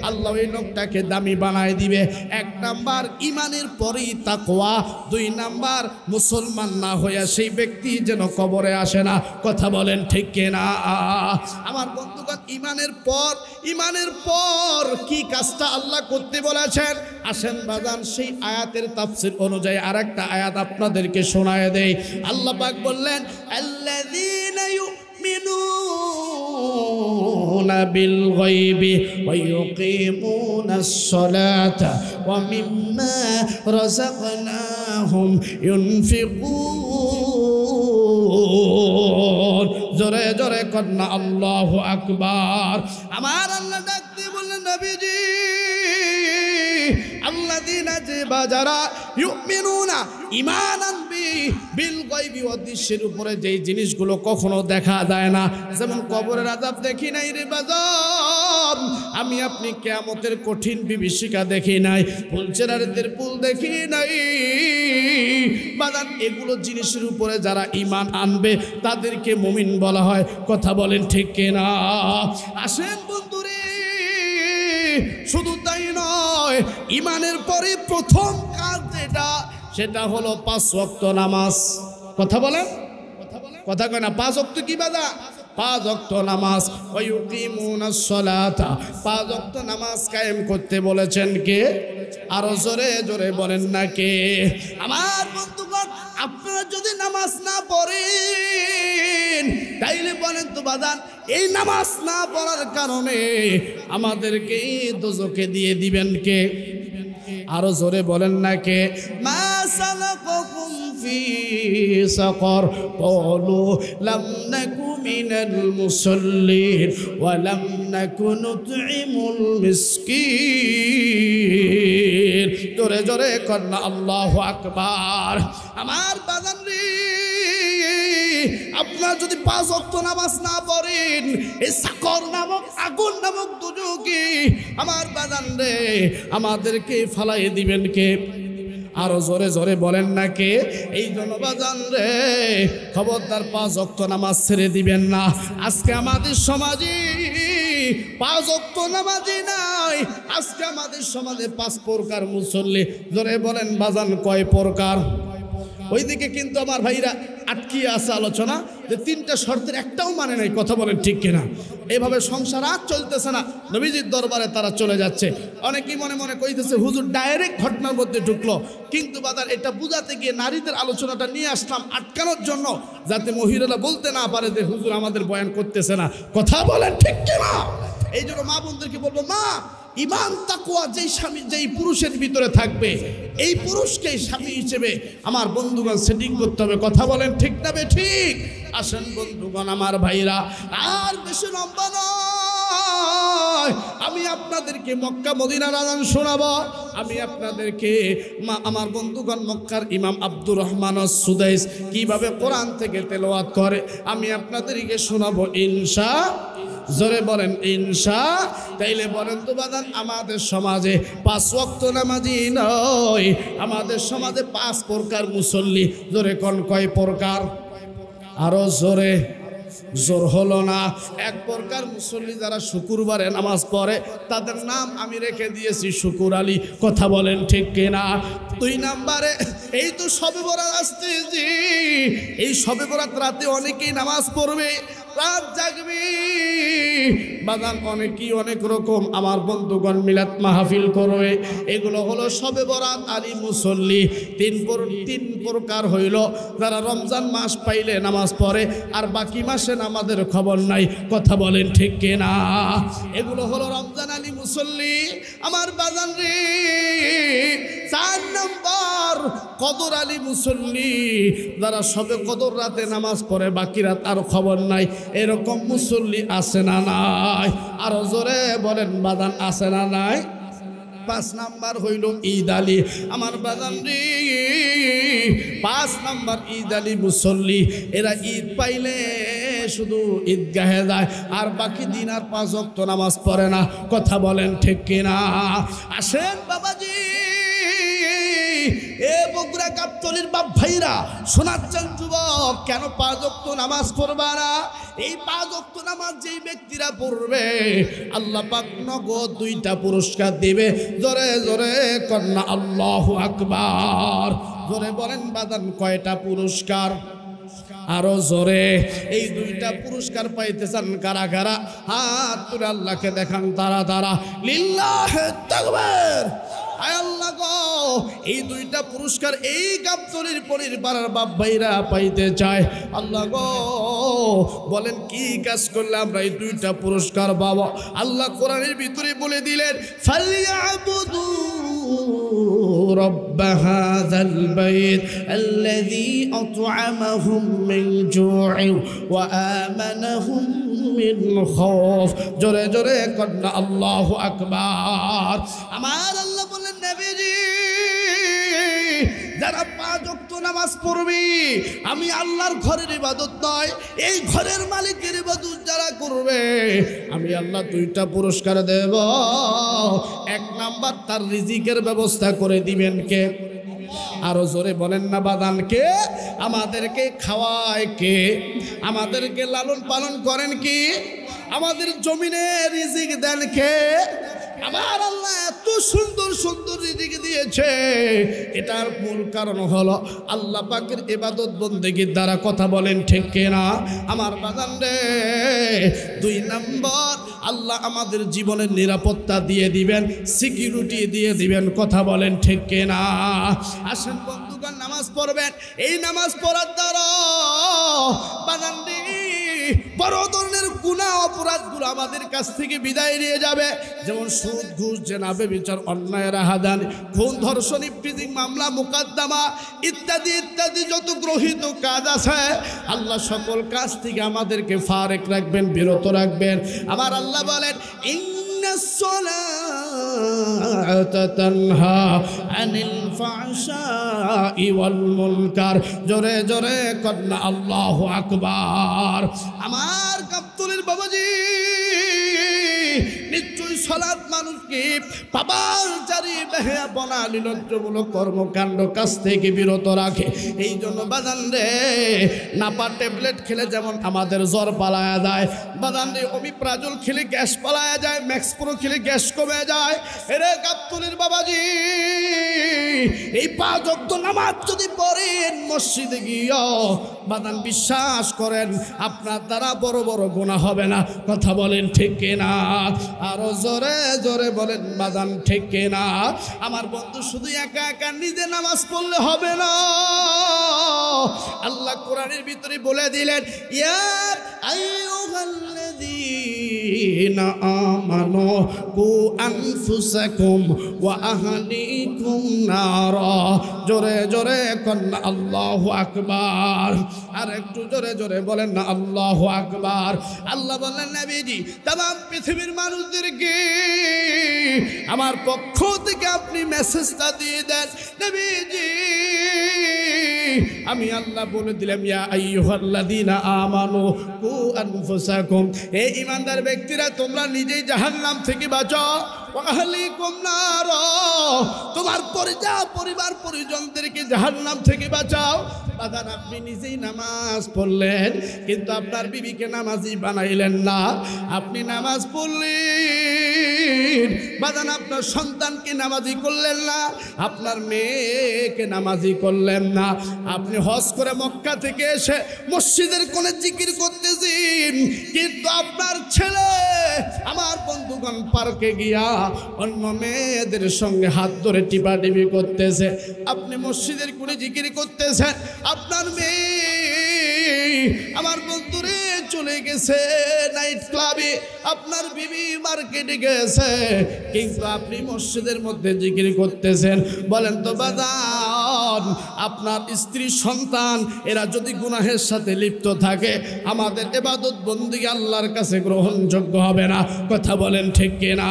আল্লাহ এই লোকটাকে দামি বানায় দিবে। এক নাম্বার ঈমানের পরেই তাকওয়া, দুই নাম্বার মুসলমান না হইয়া সেই ব্যক্তি যেন কবরে আসে না। কথা বলেন ঠিক কিনা? আমার বন্ধুগণ, ঈমানের পর কি কাজটা আল্লাহ করতে বলেছেন, আসেন বাজান সেই আয়াতের তাফসীর অনুযায়ী আরেকটা আয়াত আপনাদেরকে শোনায় দেই। আল্লাহ পাক বললেন, আল্লাযীনা ইউমিনুনা বিল গায়বি ওয়া ইউকিমুনাস সালাতা ওয়া মিম্মা রাযাকনাহুম ইউনফিকুন। জোরে জোরে কন্না আল্লাহু আকবার। আমার আল্লাহ ডাক দিয়ে বললেন, নবীজি, আল্লাযীনা যে বাজারা ইউমিনুনা ঈমান আনবি বিল গায়বি, অদৃশ্যের উপরে যেই জিনিসগুলো কখনো দেখা যায় না, যেমন কবরের আযাব দেখি নাই রে বাজার, আমি আপনি কিয়ামতের কঠিন বিভীষিকা দেখি নাই, ফুলচেরাদের পুল দেখি নাই বাজার। এগুলো জিনিসের উপরে যারা ঈমান আনবে তাদেরকে মুমিন বলা হয়। কথা বলেন ঠিক কিনা? আসেন বন্ধুরে, শুধু তাই নয়, ঈমানের পরে প্রথম কাজ যেটা, সেটা হলো 5 ওয়াক্ত নামাজ। কথা বলেন, কথা কয় না? 5 ওয়াক্ত কি বাদা? 5 ওয়াক্ত নামাজ। ওয়া ইউকিমুনাস সালাতা, 5 ওয়াক্ত নামাজ কায়েম করতে বলেছেন কে? আরো জোরে জোরে বলেন না কে? আমার বন্ধুগণ, আপনারা যদি নামাজ না পড়েন তাইলে বলেন তো বাদান, এই নামাজ না পড়ার কারণে আমাদেরকে দোজখে দিয়ে দিবেন কে? আরো জোরে বলেন না কে? মা সালাকাকুম ফি সাকার ক্বালু লাম নাকু মিনাল মুসাল্লিন ওয়া লাম নাকু নুতঈমুল মিসকিন। জোরে জোরে কন্না আল্লাহু আকবার। আমার বাজান রে, আপনার যদি 5 ওয়াক্ত নামাজ না পড়েন, এই সাকর নামক আগুন নামক দুজকে আমার বাজান রে আমাদেরকে ফালাই দিবেন কে? আরো জোরে জোরে বলেন না কে? এই জন্য বাজান রে, খবরদার 5 ওয়াক্ত নামাজ ছেড়ে দিবেন না। আজকে আমাদের সমাজে 5 ওয়াক্ত নামাজি নাই, আজকে আমাদের সমাজে 5 প্রকার মুসল্লি। জোরে বলেন বাজান, কয় প্রকার? ওইদিকে কিন্তু আমার ভাইরা আটকিয়ে আছে আলোচনা, যে 3টা শর্তের একটাও মানে নাই। কথা বলেন ঠিক কিনা? এইভাবে সংসার আর চলতেছে না, নবীজির দরবারে তারা চলে যাচ্ছে। অনেকেই মনে মনে কইতেছে হুজুর ডাইরেক্ট ঘটনার মধ্যে ঢুকলো, কিন্তু বাদার এটা বুঝাতে গিয়ে নারীদের আলোচনাটা নিয়ে আসলাম আটকানোর জন্য, যাতে মহিলারা বলতে না পারে যে হুজুর আমাদের বয়ান করতেছে না। কথা বলেন ঠিক কিনা? এই জন্য মা বোনদেরকে বলবো, মা, ঈমান তাকওয়া যেই স্বামী যেই পুরুষের ভিতরে থাকবে, এই পুরুষকে স্বামী হিসেবে আমার বন্ধুগণ সেটিং করতে হবে। কথা বলেন ঠিক না বে ঠিক? আসেন বন্ধুগণ, আমার ভাইরা, আর বেশি লম্বা নয়, আমি আপনাদেরকে মক্কা মদিনার আযান শোনাবো। আমি আপনাদেরকে আমার বন্ধুগণ মক্কার ইমাম আব্দুর রহমান আস-সুদাইস কিভাবে কোরআন থেকে তেলাওয়াত করে আমি আপনাদেরকে শোনাবো ইনশা। জোরে বলেন ইনশা। তাইলে বলেন তো বাদান, আমাদের সমাজে 5 ওয়াক্ত নামাজি নয়, আমাদের সমাজে 5 প্রকার মুসল্লি। জোরে কোন কয় প্রকার? আরো জোরে। জোর হলো না। এক প্রকার মুসল্লি যারা শুক্রবারে নামাজ পড়ে তাদের নাম আমি রেখে দিয়েছি শুকুর আলী। কথা বলেন ঠিক কিনা? 2 নম্বরে এই তো শবে বরাত আসতেছি, এই শবে বরাত রাতে অনেকেই নামাজ পড়বে, রাত জাগবে বাদান, অনেকেই অনেক রকম আমার বন্ধুগণ মিলাদ মাহফিল করবে। এগুলো হলো শবে বরাত আলী মুসল্লি। 3 প্রকার হইল, যারা রমজান মাস পাইলে নামাজ পড়ে আর বাকি মাসে আমাদের খবর নাই। কথা বলেন ঠিক কিনা? এগুলো হলো রমজান আলী মুসল্লি। আমার বাজান রে 4 নম্বর কদর আলী মুসল্লি, যারা সবে কদর রাতে নামাজ পড়ে বাকি রাত আর খবর নাই। এরকম মুসল্লি আছে না নাই? আরো জোরে বলেন বাজান, আছে না নাই? 5 নাম্বার হইল ঈদ আলী। আমার বাজান রে 5 নাম্বার ঈদ আলী মুসল্লি। এরা ঈদ পাইলে শুধু ঈদগাহে যায় আর বাকি দিন আর 5 ওয়াক্ত নামাজ পড়ে না। কথা বলেন ঠিক কিনা? আসেন বাবাজি, এ বগুড়া গাবতলীর বাপ ভাইরা শোনাচ্ছেন যুবক, কেন 5 ওয়াক্ত নামাজ পড়বা না? এই 5 ওয়াক্ত নামাজ যেই ব্যক্তিরা পড়বে আল্লাহ পাক নগদ 2টা পুরস্কার দিবে। জোরে জোরে কন্যা আল্লাহু আকবার। জোরে বলেন বাদান, কয়টা পুরস্কার? আরো জোরে। এই 2টা পুরস্কার পাইতে চান কারা কারা? হাত তুলে আল্লাহকে দেখান তারা তারা। লিল্লাহে তাকবীর। আয় আল্লাহ গো, এই 2টা পুরস্কার এই গাবতলীর পরিবারের বাপ ভাইরা পাইতে চায়। আল্লাহ গো, বলেন কি কাজ করলে আমরা এই 2টা পুরস্কার পাবো? আল্লাহ কোরআনের ভিতরে বলে দিলেন, ফালইয়াবুদু রব্ব হাযাল বাইত আল্লাযী আত'আমাহুম মিন জু'ইন ওয়া আমানাহুম মিন খাউফ। জোরে জোরে কন্যা আল্লাহু আকবার। আমার আল্লাহ বলেন, নবীজি যারা 5 ওয়াক্ত নামাজ পড়বে, আমি আল্লাহর ঘরের ইবাদত নয়, এই ঘরের মালিকের ইবাদত যারা করবে আমি আল্লাহ 2টা পুরস্কার দেব। 1 নাম্বার, তার রিজিকের ব্যবস্থা করে দিবেন কে? আরো জোরে বলেন না বাদান, কে? আমাদেরকে খাওয়ায় কে? আমাদেরকে লালন পালন করেন কি? আমাদের জমিনে রিজিক দেন কে? আমার আল্লাহ এত সুন্দর সুন্দর রিজিক দিয়েছে, এটার মূল কারণ হলো আল্লাহ পাকের ইবাদত বন্দেগীর দ্বারা। কথা বলেন ঠিক কিনা? আমার বাজান রে 2 নম্বর, আল্লাহ আমাদের জীবনের নিরাপত্তা দিয়ে দিবেন, সিকিউরিটি দিয়ে দিবেন। কথা বলেন ঠিক কিনা? আসেন বন্ধুগণ, নামাজ পড়বেন। এই নামাজ পড়ার দ্বারা বাজান রে বড় ধরনের গুনাহ অপরাধগুলো আমাদের কাছ থেকে বিদায় নিয়ে যাবে। যেমন সুদ, ঘুষ, জেনা, ব্যভিচার, অন্যায়, রাহাজানি, খুন, ধর্ষণ, ইফতিজিং, মামলা, মুকদ্দমা ইত্যাদি ইত্যাদি যত গ্রহীত কাজ আছে আল্লাহ সকল কাজ থেকে আমাদেরকে ফারেক রাখবেন, বিরত রাখবেন। আমার আল্লাহ বলেন, ইন্নাস সালাতা তানহা আনিল ফাহশাই ওয়াল মুনকার। জোরে জোরে কন্যা আল্লাহু আকবার। আমার গাবতলীর বাবাজি, নিশ্চয়ই সালাত মানুষকে পাপাচারী, বেহায়াপনা, নিলজ্জমূলক কর্মকাণ্ড কাছ থেকে বিরত রাখে। এই জন্য বাজান রে, নাপা ট্যাবলেট খেলে যেমন আমাদের জ্বর পালায়া যায়, বাজান রে ওমিপ্রাজল খেলে গ্যাস পালায়া যায়, ম্যাক্সপ্রো খেলে গ্যাস কমে যায়। এরে গাবতলীর বাবাজি, এই 5 ওয়াক্ত নামাজ যদি পড়েন মসজিদে গিয়ে বাদান, বিশ্বাস করেন আপনার দ্বারা বড় বড় গুনাহ হবে না। কথা বলেন ঠিক কিনা? আরো জোরে জোরে বলেন বাদান, ঠিক কিনা? আমার বন্ধু, শুধু একা একা নিজে নামাজ পড়লে হবে না। আল্লাহ কোরআনের ভিতরে বলে দিলেন, ইয়া আইয়ুহাল্লাযীনা আমানু কু আনফুসাকুম ওয়া আহলিকুম নারা। জোরে জোরে কন্যা আল্লাহু আকবার। আর একটু জোরে জোরে বলেন না আল্লাহু আকবার। আল্লাহ বললেন, নবীজি तमाम পৃথিবীর মানুষদেরকে আমার পক্ষ থেকে আপনি মেসেজটা দিয়ে দেন। নবীজি আমি আল্লাহ বলে দিলাম, ইয়া আইয়ুহাল্লাযীনা আমানু কু আনফুসাকুম, হে ঈমানদার ব্যক্তিরা তোমরা নিজেই জাহান্নাম থেকে বাঁচাও, ওয়া আহলিকুম নারা, তোমার পরিবার পরিজনদেরকে জাহান্নাম থেকে বাঁচাও। বাদান আপনি নিজেই নামাজ পড়লেন কিন্তু আপনার বিবিকে নামাজি বানাইলেন না। আপনি নামাজ পড়লেন বাদান আপনার সন্তানকে নামাজি করলেন না, আপনার মেয়েকে নামাজি করলেন না। আপনি হজ করে মক্কা থেকে এসে মসজিদের কোণে জিকির করতেছেন কিন্তু আপনার ছেলে আমার বন্ধুগণ পার্কে গিয়া অন্য মেয়েদের সঙ্গে হাত ধরে টিপাটিপি করতেছে। আপনি মসজিদের কোণে জিকির করতেছেন, আপনার মেয়ে আমার বন্ধুরে চলে গেছে নাইট ক্লাবে, আপনার বিবি মার্কেটে গেছে কিন্তু আপনি মসজিদের মধ্যে জিকির করতেছেন। বলেন তো বাদান, আপনার স্ত্রী সন্তান এরা যদি গুনাহের সাথে লিপ্ত থাকে আমাদের ইবাদত বন্দেগী আল্লাহর কাছে গ্রহণযোগ্য হবে না। কথা বলেন ঠিক কিনা?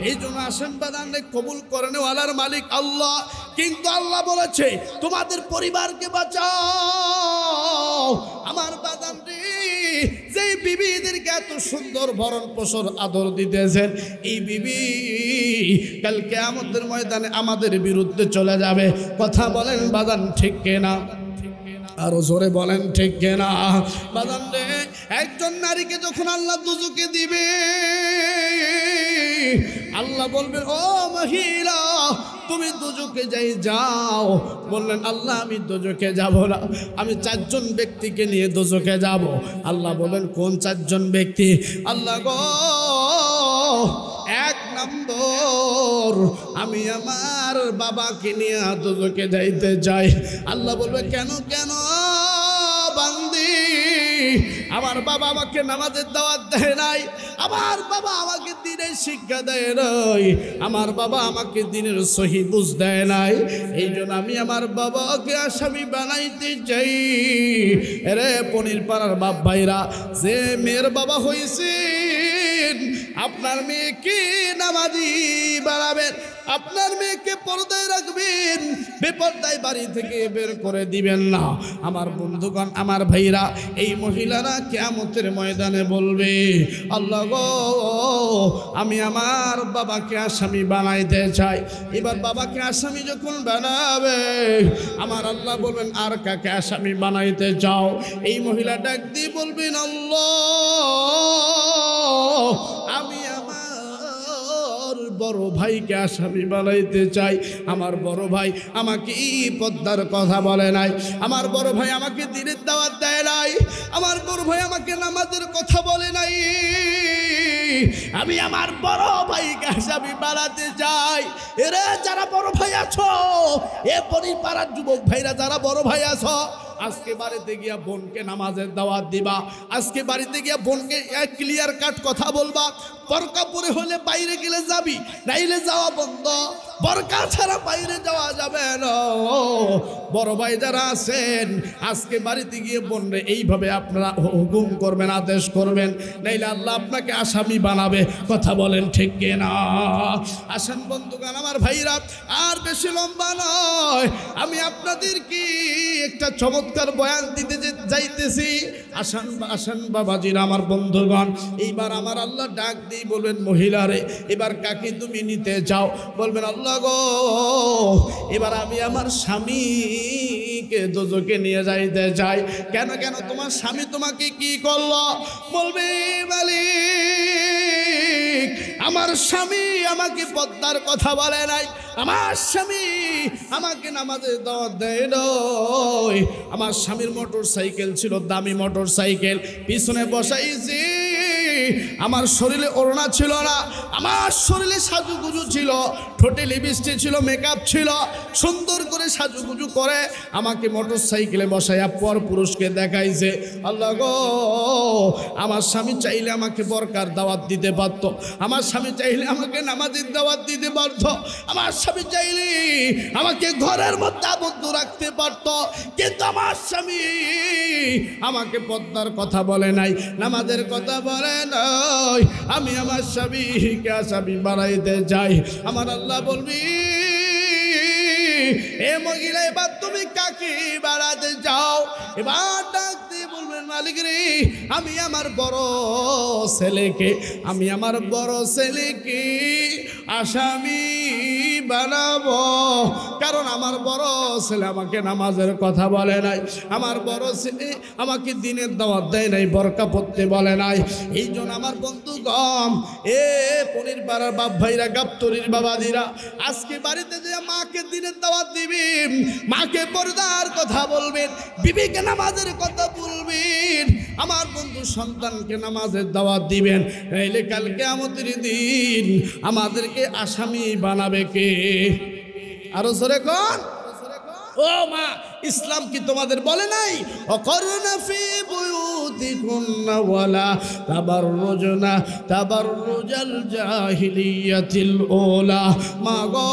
এই জন্য আসেন বাদান, কবুল করেন ওয়ালার মালিক আল্লাহ। কিন্তু আল্লাহ বলেছে তোমাদের পরিবারকে বাঁচাও। আমার বাদান রে, যে বিবিদেরকে এত সুন্দর ভরণ পোষণ আদর দিতেছেন এই বিবি কাল কিয়ামতের ময়দানে আমাদের বিরুদ্ধে চলে যাবে। কথা বলেন বাদান ঠিক কিনা? আরো জোরে বলেন ঠিক কিনা? বাদান রে, একজন নারীকে যখন আল্লাহ দুজকে দিবে আল্লাহ বলবেন ও মহিলা তুমি দুজকে যাও। বললেন আল্লাহ আমি দুজকে যাব না, আমি চারজন ব্যক্তিকে নিয়ে দুজকে যাব। আল্লাহ বলেন কোন চারজন ব্যক্তি? আল্লাহ গো, এক নম্বর আমি আমার বাবাকে নিয়ে দুজকে যাইতে চাই। আল্লাহ বলবে কেন কেন বান্দি? আমার বাবা আমাকে নামাজের দাওয়াত দেয় নাই, আমার বাবা আমাকে দিনের শিক্ষা দেয় নাই, আমার বাবা আমাকে দিনের সহি বুঝ দেয় নাই। এই জন্য আমি আমার বাবাকে আসামি বানাইতে চাই। রে পনির পাড়ার বাপ ভাইরা, যে মেয়ের বাবা হয়েছেন আপনার মেয়েকে নামাজি বানাবেন, আপনার মেয়েকে পর্দায় রাখবেন, বেপর্দায় বাড়ি থেকে বের করে দিবেন না। আমার বন্ধুগণ, আমার ভাইরা, এই মহিলারা কিয়ামতের ময়দানে বলবে আল্লাহ গো আমি আমার বাবাকে আসামি বানাইতে চাই। এবার বাবাকে আসামি যখন বানাবে আমার আল্লাহ বলবেন আর কাকে আসামি বানাইতে চাও? এই মহিলা ডাক দিয়ে বলবেন আল্লাহ আমি বড় ভাইকে আসামি বানাইতে চাই। আমার বড় ভাই আমাকে পদ্মার কথা বলে নাই, আমার বড় ভাই আমাকে দিনের দাওয়াত দেয় নাই, আমার বড় ভাই আমাকে নামাজের কথা বলে নাই। আমি আমার বড় ভাইকে আসামি বানাতে চাই। এরে যারা বড় ভাই আছো, এ পরিপাড়ার যুবক ভাইরা যারা বড় ভাই আছো, আজকে বাড়িতে গিয়া বোনকে নামাজের দাওয়াত দিবা। আজকে বাড়িতে গিয়া বোনকে ক্লিয়ার কাট কথা বলবা। বরকা পরে হলে বাইরে গেলে যাবি, নাইলে যাওয়া বন্ধ। বরকা ছাড়া বাইরে যাওয়া যাবে না। বড় ভাই যারা আছেন আজকে বাড়িতে গিয়ে বোনরে এইভাবে আপনারা হুকুম করবেন, আদেশ করবেন, নাইলে আল্লাহ আপনাকে আসামি বানাবে। কথা বলেন ঠিক কিনা? আসেন বন্ধুগণ, আমার ভাইরা, আর বেশি লম্বা নয়, আমি আপনাদেরকে একটা চমৎকার বয়ান দিতে যাইতেছি। আসেন আসেন বাবাজিরা, আমার বন্ধুগণ, এইবার আমার আল্লাহ ডাক দিয়ে বলবেন মহিলারে এবার কাকে তুমি নিতে চাও? বলবেন আল্লাহ গো এবার আমি আমার স্বামীকে দোজখে নিয়ে যাইতে চাই। কেন কেন? তোমার স্বামী তোমাকে কি করলো? বলবে মালিক আমার স্বামী আমাকে পদ্মার কথা বলে নাই, আমার স্বামী আমাকে নামাজের দাওয়াত দেয় নাই। আমার স্বামীর মোটর সাইকেল ছিল, দামি মোটর সাইকেল, পিছনে বসাইছি। আমার শরীরে ওড়না ছিল না, আমার শরীরে সাজুগুজু ছিল, ঠোঁটে লিপস্টিক ছিল, মেকআপ ছিল, সুন্দর করে সাজুগুজু করে আমাকে মোটর সাইকেলে বসাইয়া পর পুরুষকে দেখাইছে। আল্লাহ গো আমার স্বামী চাইলে আমাকে বরকার দাওয়াত দিতে পারত, আমার স্বামী চাইলে আমাকে নামাজের দাওয়াত দিতে পারত, আমার স্বামী চাইলে আমাকে ঘরের মধ্যে আবদ্ধ রাখতে পারত, কিন্তু আমার স্বামী আমাকে পদ্মার কথা বলে নাই, নামাজের কথা বলে নাই। আমি আমার স্বামীকে আসামি বানাইতে চাই। আমার আল্লাহ বলবি এ মহিলা এবার তুমি কাকে বাড়াতে চাও? এবার ডাক দিয়ে বলবেন মালিক রে আমি আমার বড় ছেলেকে আসামি বানাবো, কারণ আমার বড় ছেলে আমাকে নামাজের কথা বলে নাই, আমার বড় ছেলে আমাকে দিনের দাওয়াত দেয় নাই, বরকা পড়তে বলে নাই। এই জন্য আমার বন্ধুগণ, পনির পাড়ার বাপ ভাইরা, গাবতলির বাবাজিরা, আজকে বাড়িতে যে মাকে দিনের দাওয়াত দিবেন, মাকে পর্দার কথা বলবেন, বিবিকে নামাজের কথা বলবেন, আমার বন্ধু সন্তানকে নামাজের দাওয়াত দিবেন, তাইলে কাল কিয়ামতের দিন আমাদেরকে আসামি বানাবে কে? আরো জোরে কোন? ও মা, ইসলাম কি তোমাদের বলে নাই অকরনা ফি বুয়ুতিকুন্না ওয়ালা তাবাররুজনা তাবাররুজাল জাহিলিয়াতিল ওলা? মা গো,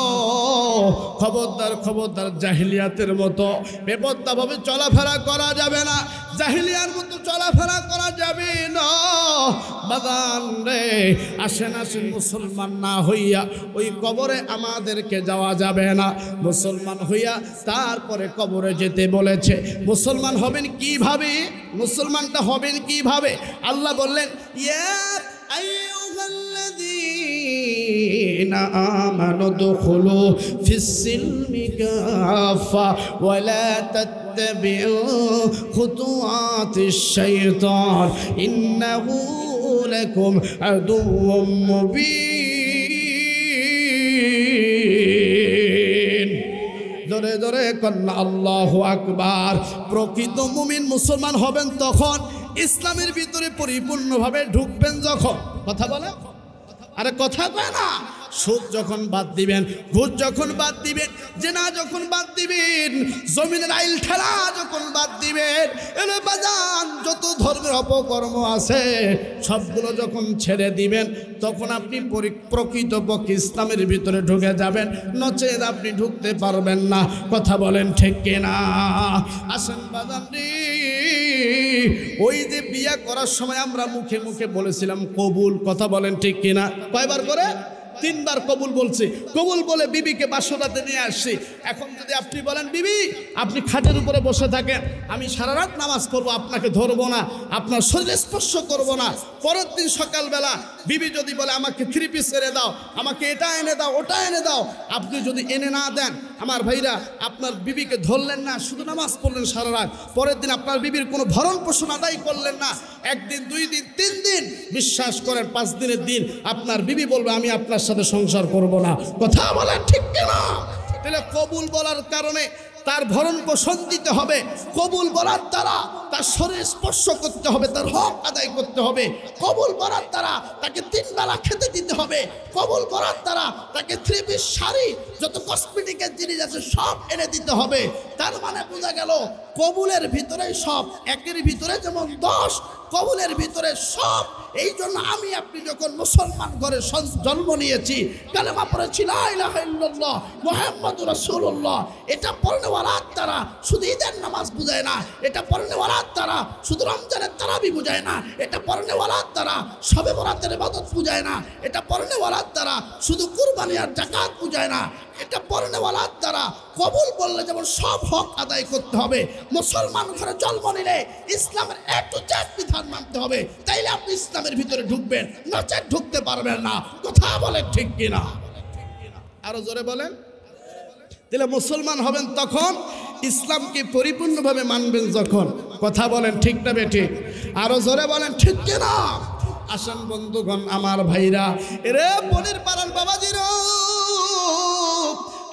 খবরদার খবরদার, জাহিলিয়াতের মতো বেপরোয়াভাবে চলাফেরা করা যাবে না, জাহিলিয়ার মতো চলাফেরা করা যাবে না। বাদান রে, আসেন আসেন, মুসলমান না হইয়া ওই কবরে আমাদেরকে যাওয়া যাবে না। মুসলমান হইয়া তারপরে কবরে যেতে বলেছে। মুসলমান হবেন কিভাবে? মুসলমানটা হবেন কিভাবে? আল্লাহ বললেন, ইয়া আইয়ুহাল্লাযীনা আমানু দুখুলু ফিস-সিলমি কাফা ওয়া লা তাত্তাবিউ খুতুওয়াতিশ শাইতান ইন্নাহু লাকুম আদুউম মুবিন। জোরে জোরে কন্যা আল্লাহু আকবার। প্রকৃত মুমিন মুসলমান হবেন তখন, ইসলামের ভিতরে পরিপূর্ণভাবে ঢুকবেন যখন। কথা বলে, আরে কথা কয় না। সুদ যখন বাদ দিবেন, ঘুষ যখন বাদ দিবেন, জেনা যখন বাদ দিবেন, জমিনের আইল ঠেলা যখন বাদ দিবেন, এলে বাজান যত ধর্মের অপকর্ম আছে সবগুলো যখন ছেড়ে দিবেন, তখন আপনি প্রকৃতপক্ষে ইসলামের ভিতরে ঢুকে যাবেন, নচেত আপনি ঢুকতে পারবেন না। কথা বলেন ঠিক কিনা? আসেন বাজান রে, ওই যে বিয়ে করার সময় আমরা মুখে মুখে বলেছিলাম কবুল। কথা বলেন ঠিক কিনা? কয়বার করে? 3 বার কবুল বলছি। কবুল বলে বিবিকে বাসরাতে নিয়ে আসছি। এখন যদি আপনি বলেন, বিবি আপনি খাটের উপরে বসে থাকেন, আমি সারা রাত নামাজ পড়বো, আপনাকে ধরবো না, আপনার শরীরে স্পর্শ করবো না। পরের দিন সকালবেলা বিবি যদি বলে আমাকে 3 পিস এনে দাও, আমাকে এটা এনে দাও, ওটা এনে দাও, আপনি যদি এনে না দেন, আমার ভাইরা, আপনার বিবিকে ধরলেন না, শুধু নামাজ পড়লেন সারা রাত, পরের দিন আপনার বিবির কোনো ভরণ পোষণ আদায় করলেন না, 1 দিন 2 দিন 3 দিন, বিশ্বাস করেন 5 দিনের দিন আপনার বিবি বলবে আমি আপনার সাথে সংসার করব না। কথা বলে ঠিক কিনা? তাহলে কবুল বলার কারণে তার ভরণ পোষণ দিতে হবে, কবুল বলার দ্বারা তার শরীর স্পর্শ করতে হবে, তার হক আদায় করতে হবে, কবুল বলার দ্বারা তাকে 3 বেলা খেতে দিতে হবে, কবুল বলার দ্বারা তাকে 3 পিস শাড়ি, যত কসমেটিকের জিনিস আছে সব এনে দিতে হবে। তার মানে বোঝা গেল কবুলের ভিতরে সব, একের ভিতরে যেমন 10, কবুলের ভিতরে সব। এই জন্য আমি আপনি যখন মুসলমান ঘরে জন্ম নিয়েছি, কালেমা পড়েছি লা ইলাহা ইল্লাল্লাহ মুহাম্মাদুর রাসূলুল্লাহ, এটা পড়নেওয়ালার দ্বারা শুধু ঈদের নামাজ বুঝায় না, এটা পড়নেওয়ালার দ্বারা শুধু রমজানের তারাবি বুঝায় না, এটা পড়নেওয়ালার দ্বারা শবে বরাতের ইবাদত বুঝায় না, এটা পড়নেওয়ালার দ্বারা শুধু কুরবানি আর যাকাত বুঝায় না, এটা পড়নেওয়ালার দ্বারা কবুল বললে যেমন সব হক আদায় করতে হবে। মুসলমান ঘরে জন্ম নিলে ইসলামের A to Z বিধান মানতে হবে, তাইলে আপনি ইসলামের ভিতরে ঢুকবেন, নচেত ঢুকতে পারবেন না। কথা বলেন ঠিক কিনা? আরো জোরে বলেন। তাহলে মুসলমান হবেন তখন, ইসলামকে পরিপূর্ণভাবে মানবেন যখন। কথা বলেন ঠিক না বেঠিক? আরো জোরে বলেন ঠিক কিনা? আসেন বন্ধুগণ, আমার ভাইরা, এরে পনির পাড়ার বাবাজিরা,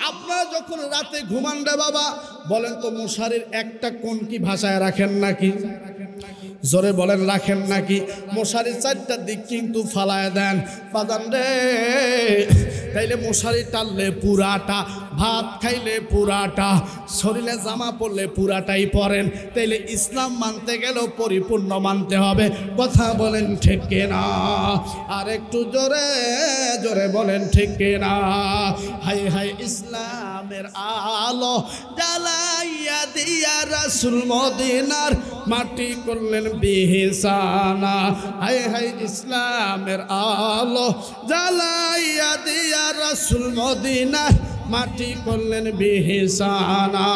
আপনারা যখন রাতে ঘুমান রে বাবা, বলেন তো মশারির একটা কোণ কি ভাষায় রাখেন নাকি? জোরে বলেন, রাখেন নাকি? মশারির 4টা দিক কিন্তু ফালায় দেন বাদান রে। তাইলে মশারি টানলে পুরাটা, ভাত খাইলে পুরাটা, শরীরে জামা পরলে পুরাটাই পরেন। তাইলে ইসলাম মানতে গেলেও পরিপূর্ণ মানতে হবে। কথা বলেন ঠিক কিনা? আর একটু জোরে জোরে বলেন ঠিক কিনা? হাই হাই ইসলামের আলো জ্বালাইয়া দিয়া রাসূল মদিনার মাটি করলেন বিহিসানা। হাই হাই ইসলামের আলো জ্বালাইয়া দিয়া রাসূল মদিনার মাটি করলেন বিহিসানা।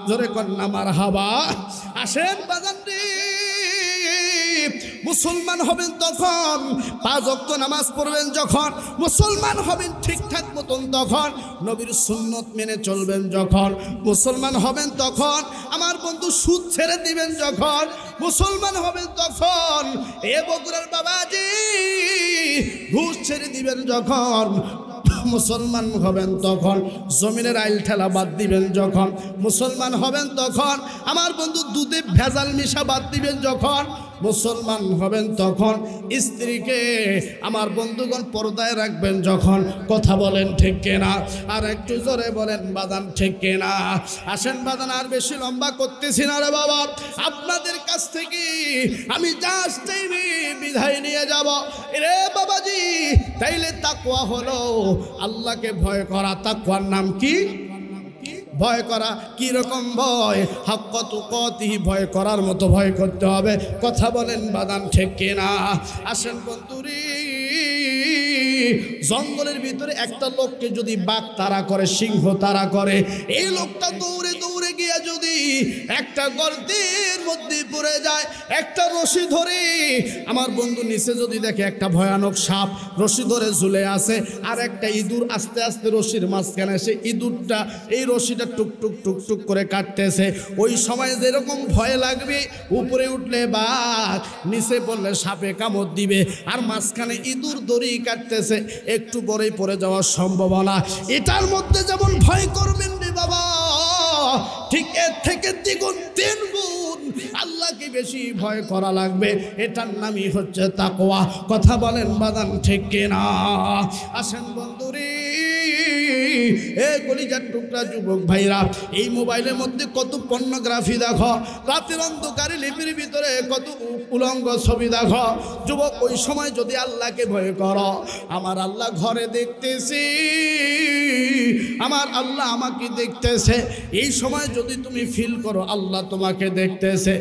জোরে কন্যা মারহাবা। আসেন বাজান রে, মুসলমান হবেন তখন, 5 ওয়াক্ত নামাজ পড়বেন যখন, মুসলমান হবেন ঠিকঠাক মতন তখন, নবীর সুন্নত মেনে চলবেন যখন, মুসলমান হবেন তখন, আমার বন্ধু সুদ ছেড়ে দিবেন যখন, মুসলমান হবেন তখন, এ বগুড়ার বাবাজি ঘুষ ছেড়ে দিবেন যখন, মুসলমান হবেন তখন, জমিনের আইল ঠেলা বাদ দিবেন যখন, মুসলমান হবেন তখন, আমার বন্ধু দুধে ভেজাল মিশা বাদ দিবেন যখন, মুসলমান হবেন তখন, স্ত্রীকে আমার বন্ধুগণ পর্দায় রাখবেন যখন। কথা বলেন ঠিক কিনা? আর একটু জোরে বলেন বাদান ঠিক কিনা? আসেন বাদান, আর বেশি লম্বা করতেছি না রে বাবা, আপনাদের কাছ থেকে আমি জাস্ট বিদায় নিয়ে যাব রে বাবাজি। তাইলে তাকওয়া হলো আল্লাহকে ভয় করা। তাকওয়ার নাম কি? ভয় করা। কি রকম ভয়? হাক্কা তুকাতিহি, ভয় করার মতো ভয় করতে হবে। কথা বলেন বাদান ঠিক কিনা? আসেন বন্ধুরি, জঙ্গলের ভিতরে একটা লোককে যদি বাঘ তাড়া করে, সিংহ তাড়া করে, এই লোকটা দৌড়ে দৌড়ে গিয়ে যদি একটা গর্তের মধ্যে পড়ে যায়, একটা রশি ধরে আমার বন্ধু নিচে যদি দেখে একটা ভয়ানক সাপ রশি ধরে ঝুলে আছে, আর একটা ইঁদুর আস্তে আস্তে রশির মাঝখানে এসে ইঁদুরটা এই রশিটা টুকটুক টুকটুক করে কাটতেছে, ওই সময় যেরকম ভয় লাগবে, উপরে উঠলে বাঘ, নিচে পড়লে সাপে কামড় দিবে, আর মাঝখানে ইঁদুর দড়ি কাটতেছে, একটু পরেই পড়ে যাওয়ার সম্ভাবনা। এটার মধ্যে যেমন ভয় করবেন রে বাবা, ঠিক এর থেকে দ্বিগুণ 3 গুণ আল্লাহকে বেশি ভয় করা লাগবে। এটার নামই হচ্ছে তাকওয়া। কথা বলেন বাদান ঠিক কিনা? আসেন বন্ধুরে, এ কলিজার টুকরা যুবক ভাইরা, এই মোবাইলের মধ্যে কত পর্নোগ্রাফি দেখো, রাতের অন্ধকারে লিপির ভিতরে কত উলঙ্গ ছবি দেখো। যুবক, ওই সময় যদি আল্লাহকে ভয় করো, আমার আল্লাহ ঘরে দেখতেছি, আমার আল্লাহ আমাকে দেখতেছে, এই সময় যদি তুমি ফিল করো আল্লাহ তোমাকে দেখতেছে,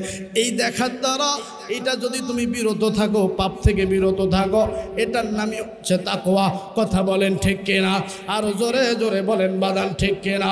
এই দেখার দ্বারা এটা যদি তুমি বিরত থাকো, পাপ থেকে বিরত থাকো, এটার নামই হচ্ছে তাকওয়া। কথা বলেন ঠিক কিনা? আর জোরে জোরে বলেন বাদান ঠিক কিনা?